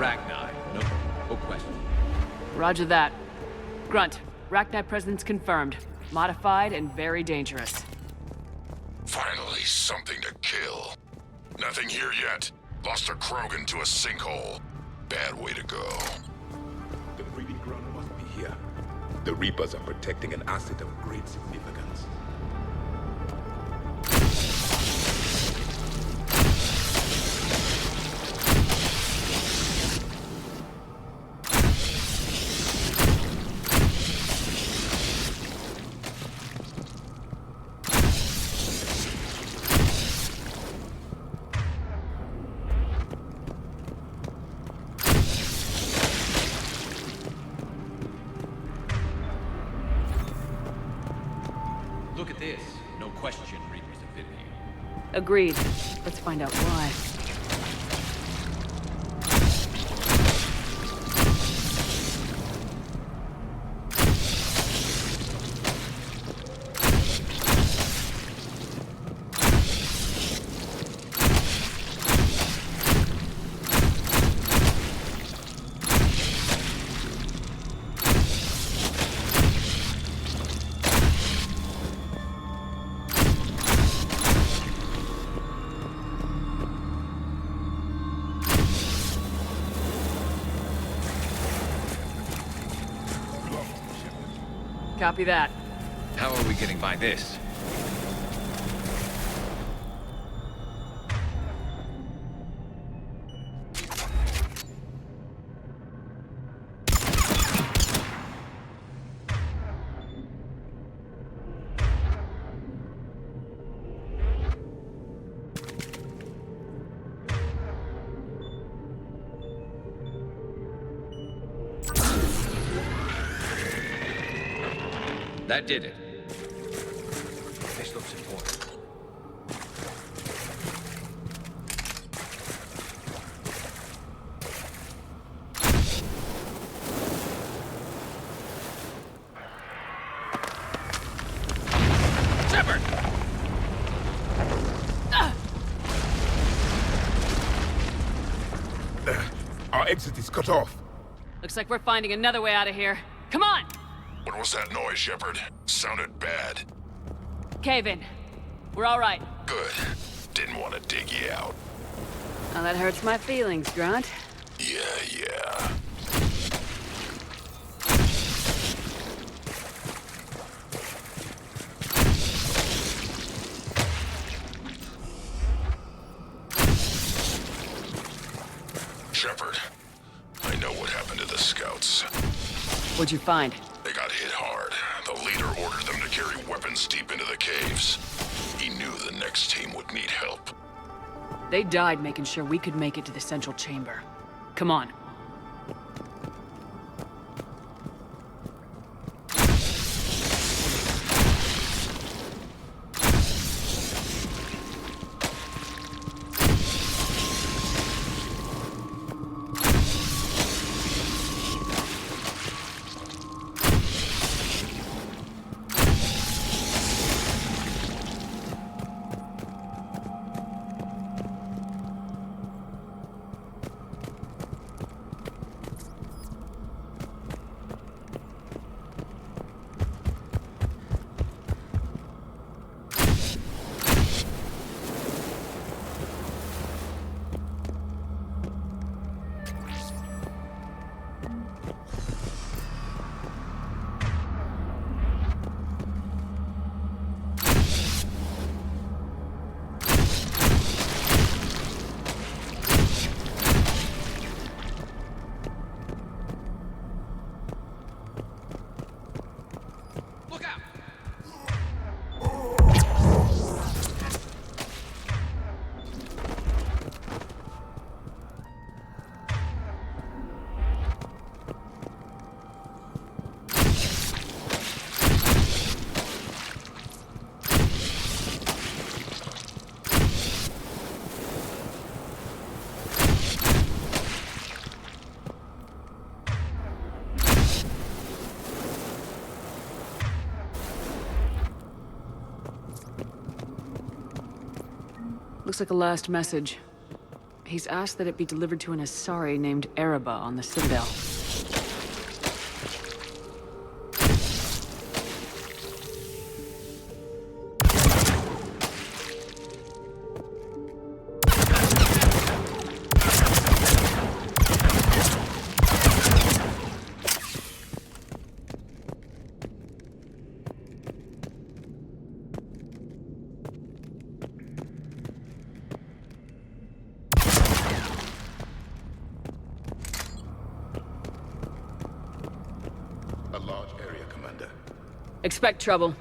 Rachni. No question. Roger that. Grunt, Rachni presence confirmed. Modified and very dangerous. Finally, something to kill. Nothing here yet. Lost a Krogan to a sinkhole. Bad way to go. The breeding ground must be here. The Reapers are protecting an asset of great significance. Look at this. No question Reapers have been here. Agreed. Let's find out why. Copy that. How are we getting by this? That did it. This looks important. Shepard! Our exit is cut off. Looks like we're finding another way out of here. Come on! What was that noise, Shepard? Sounded bad. Cave in. We're all right. Good. Didn't want to dig you out. Now that hurts my feelings, Grunt. Yeah. Shepard, I know what happened to the scouts. What'd you find? They got hit hard. The leader ordered them to carry weapons deep into the caves. He knew the next team would need help. They died making sure we could make it to the central chamber. Come on. Looks like a last message. He's asked that it be delivered to an Asari named Ereba on the Citadel. A large area, Commander. Expect trouble.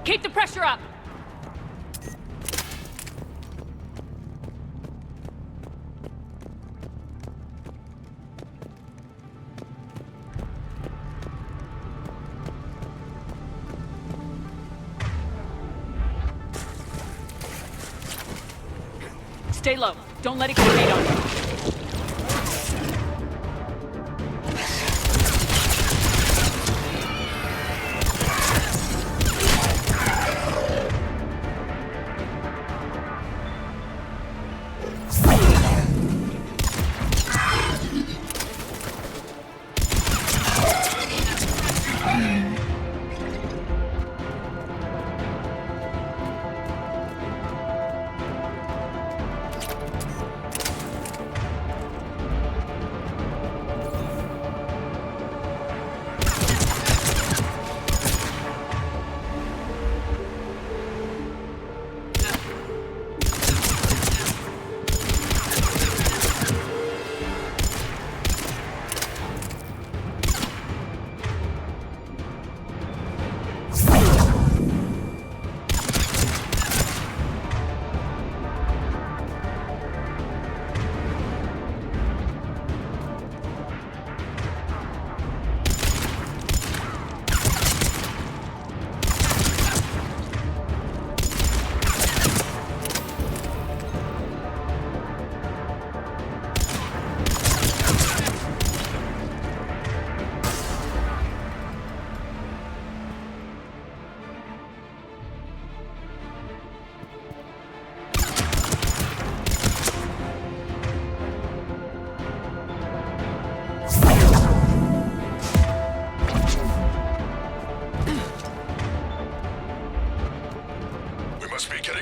Keep the pressure up! Stay low. Don't let it grenade on you.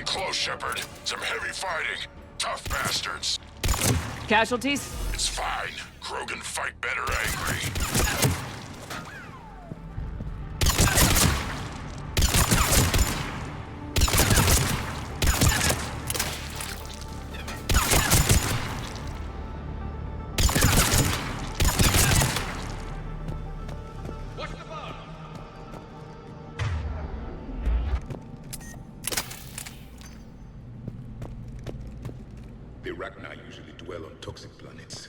Close, Shepard. Some heavy fighting. Tough bastards. Casualties? It's fine. Krogan fight better angry. The Rachni usually dwell on toxic planets.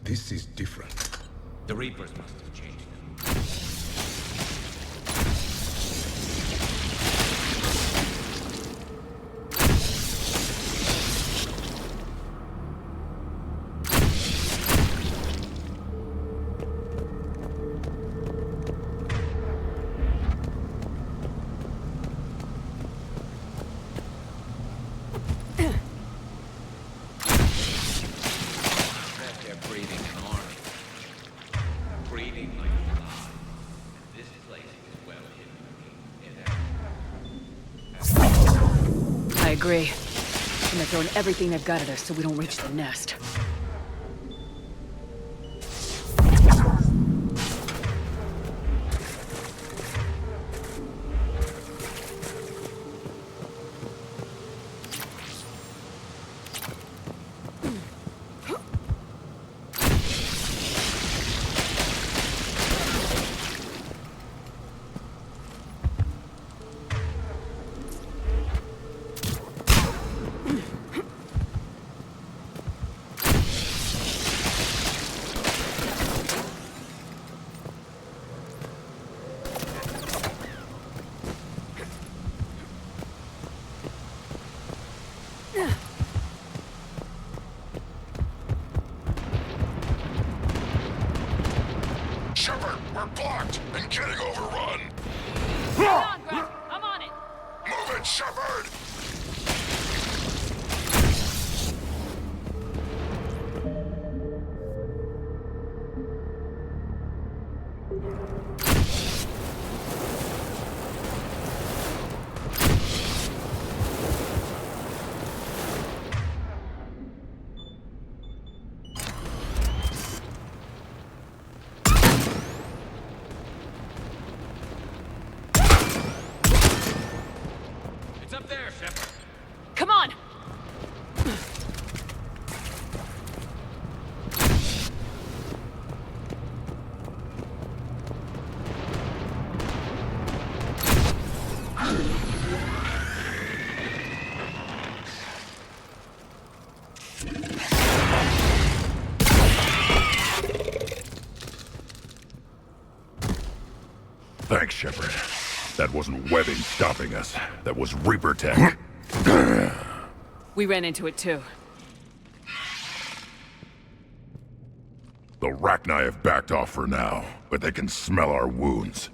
This is different. The Reapers must have changed them. breeding an army. Breeding like a fly. This place is well hidden. I agree. And they're throwing everything they've got at us so we don't reach the nest. Shepard, we're blocked and getting overrun. Hang on, Grunt. I'm on it. Move it, Shepard! It's up there, Shepard. Come on! Thanks, Shepard. That wasn't webbing stopping us. That was Reaper tech. We ran into it too. The Rachni have backed off for now, but they can smell our wounds.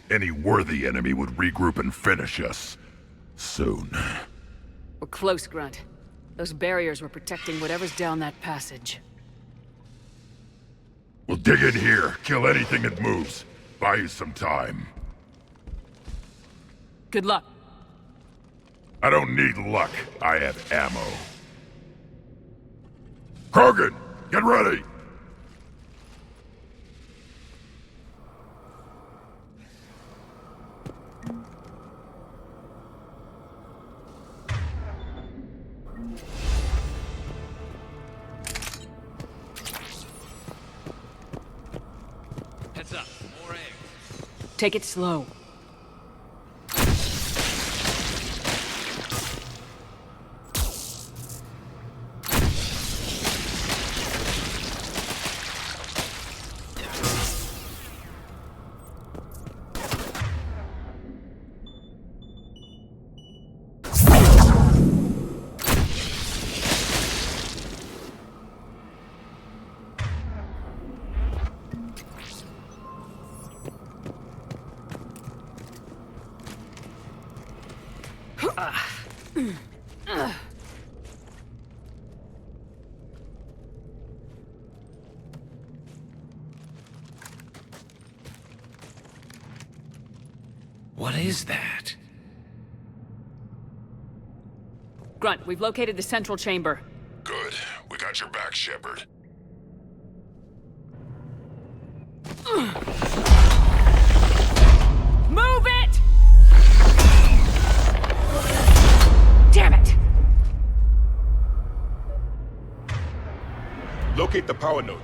Any worthy enemy would regroup and finish us. Soon. We're close, Grunt. Those barriers were protecting whatever's down that passage. We'll dig in here, kill anything that moves. Buy you some time. Good luck. I don't need luck. I have ammo. Krogan, get ready! Heads up. More eggs. Take it slow. What is that? Grunt, we've located the central chamber. Good. We got your back, Shepard. Move it! Damn it! Locate the power node.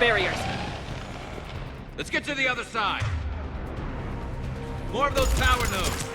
barriers. Let's get to the other side. More of those power nodes.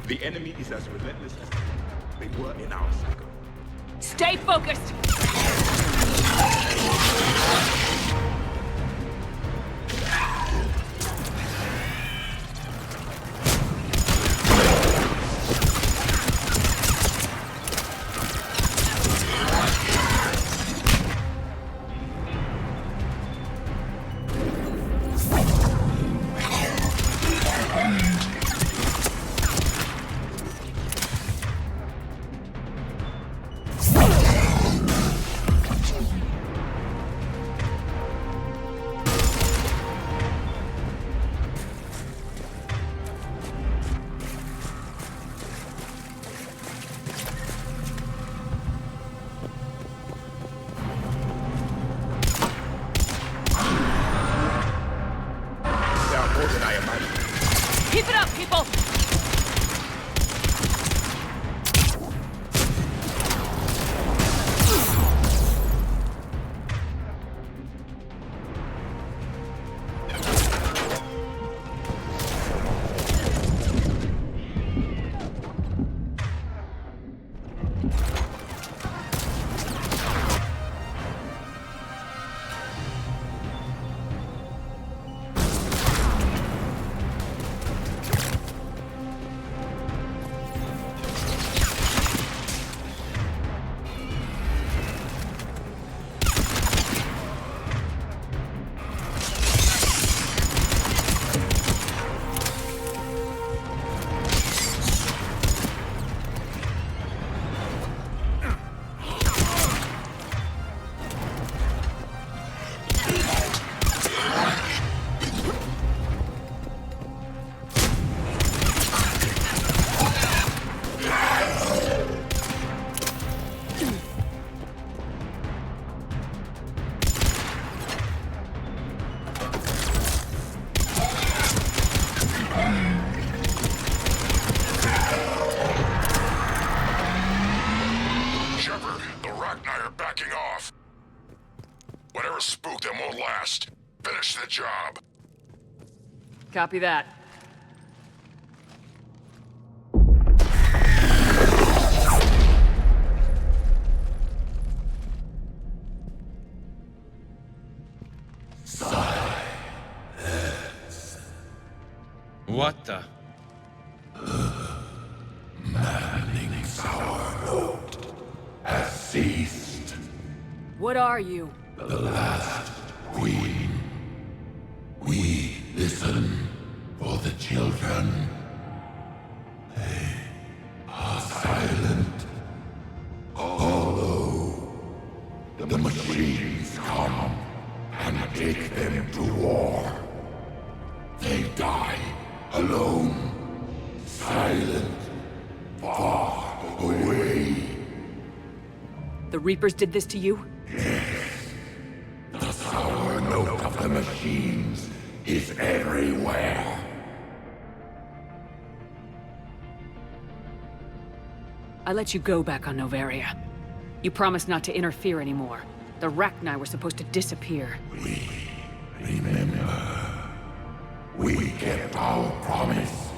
The enemy is as relentless as they were in our cycle. Stay focused! Keep it up, people! Whatever spooked them won't last. Finish the job. Copy that. What the? Maddening sour note has ceased. What are you? The last queen. We listen for the children. They are silent. Although the machines come and take them to war, they die alone, silent, far away. The Reapers did this to you? Yes. The sour note of the machines is everywhere. I let you go back on Noveria. You promised not to interfere anymore. The Rachni were supposed to disappear. We remember. We kept our promise.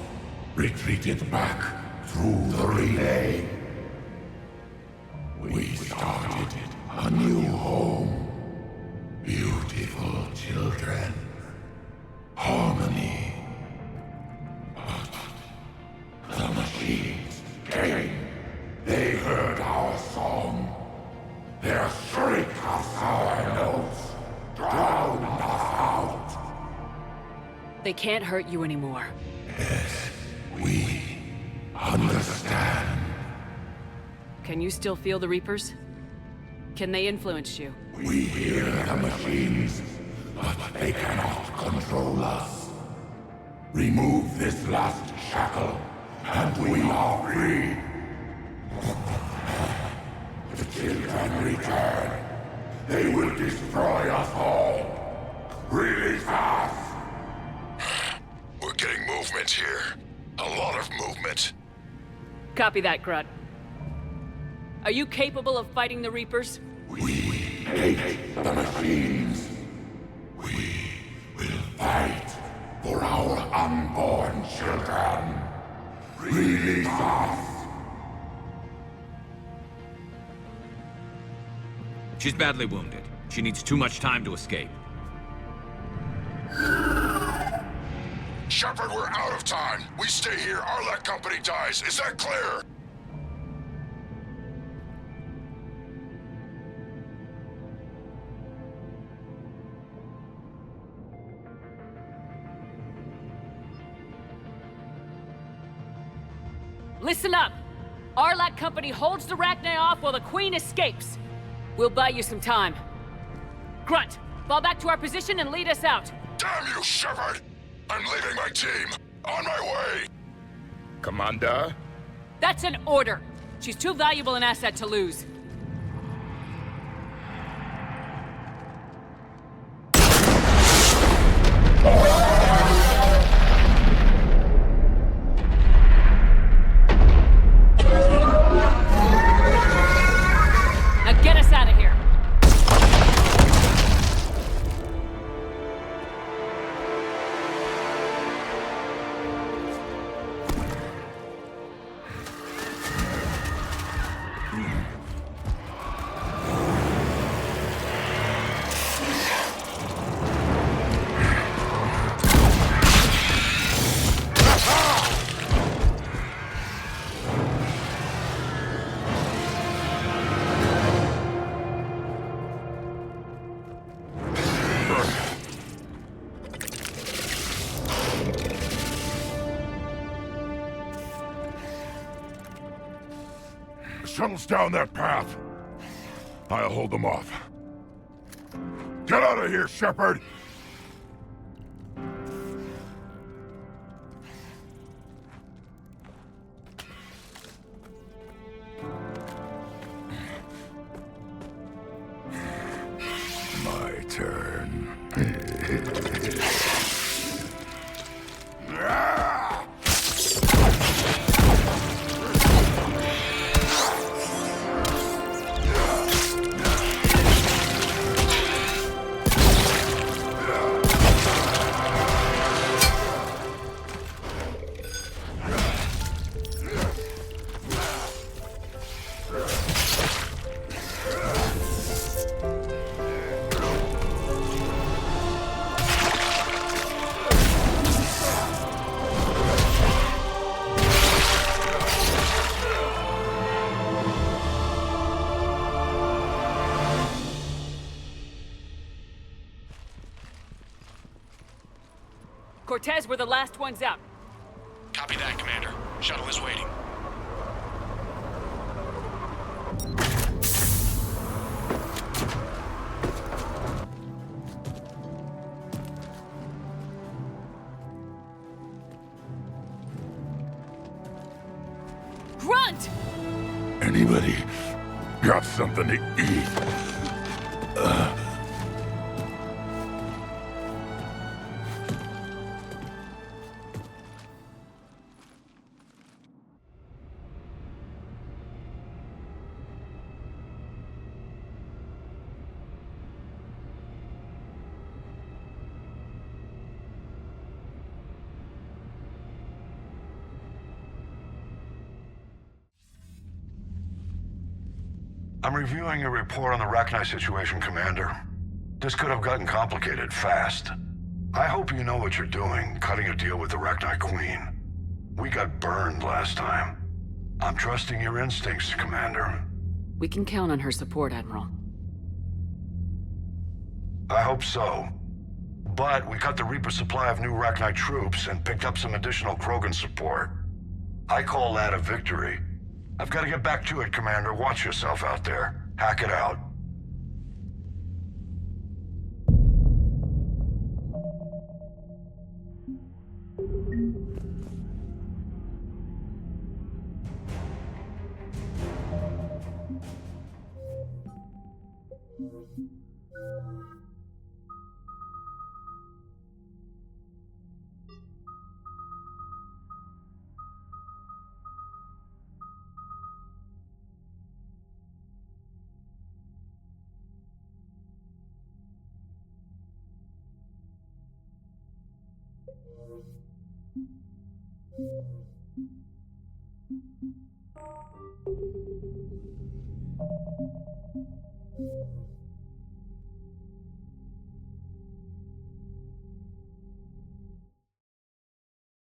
Retreated back through the relay. We started a new home. Beautiful children. Harmony They can't hurt you anymore. We understand. Can you still feel the Reapers? Can they influence you? We hear the machines, but they cannot control us. Remove this last shackle, and we are free. The children return. They will destroy us all. Release us! We're getting movement here. A lot of movement. Copy that, Grunt. Are you capable of fighting the Reapers? We hate the machines. We will fight for our unborn children. Release us! She's badly wounded. She needs too much time to escape. Shepard, we're out of time. We stay here, Arlec Company dies. Is that clear? Listen up! Arlec Company holds the Rachni off while the Queen escapes. We'll buy you some time. Grunt, fall back to our position and lead us out. Damn you, Shepard! I'm leaving my team. On my way! Commander? That's an order. She's too valuable an asset to lose. Now get us out of here. Shuttle's down that path. I'll hold them off. Get out of here, Shepard! My turn. Cortez, we're the last ones out. Copy that, Commander. Shuttle is waiting. Grunt! Anybody got something to eat? I'm reviewing your report on the Rachni situation, Commander. This could have gotten complicated fast. I hope you know what you're doing, cutting a deal with the Rachni Queen. We got burned last time. I'm trusting your instincts, Commander. We can count on her support, Admiral. I hope so. But we cut the Reaper supply of new Rachni troops and picked up some additional Krogan support. I call that a victory. I've got to get back to it, Commander. Watch yourself out there. Hack it out.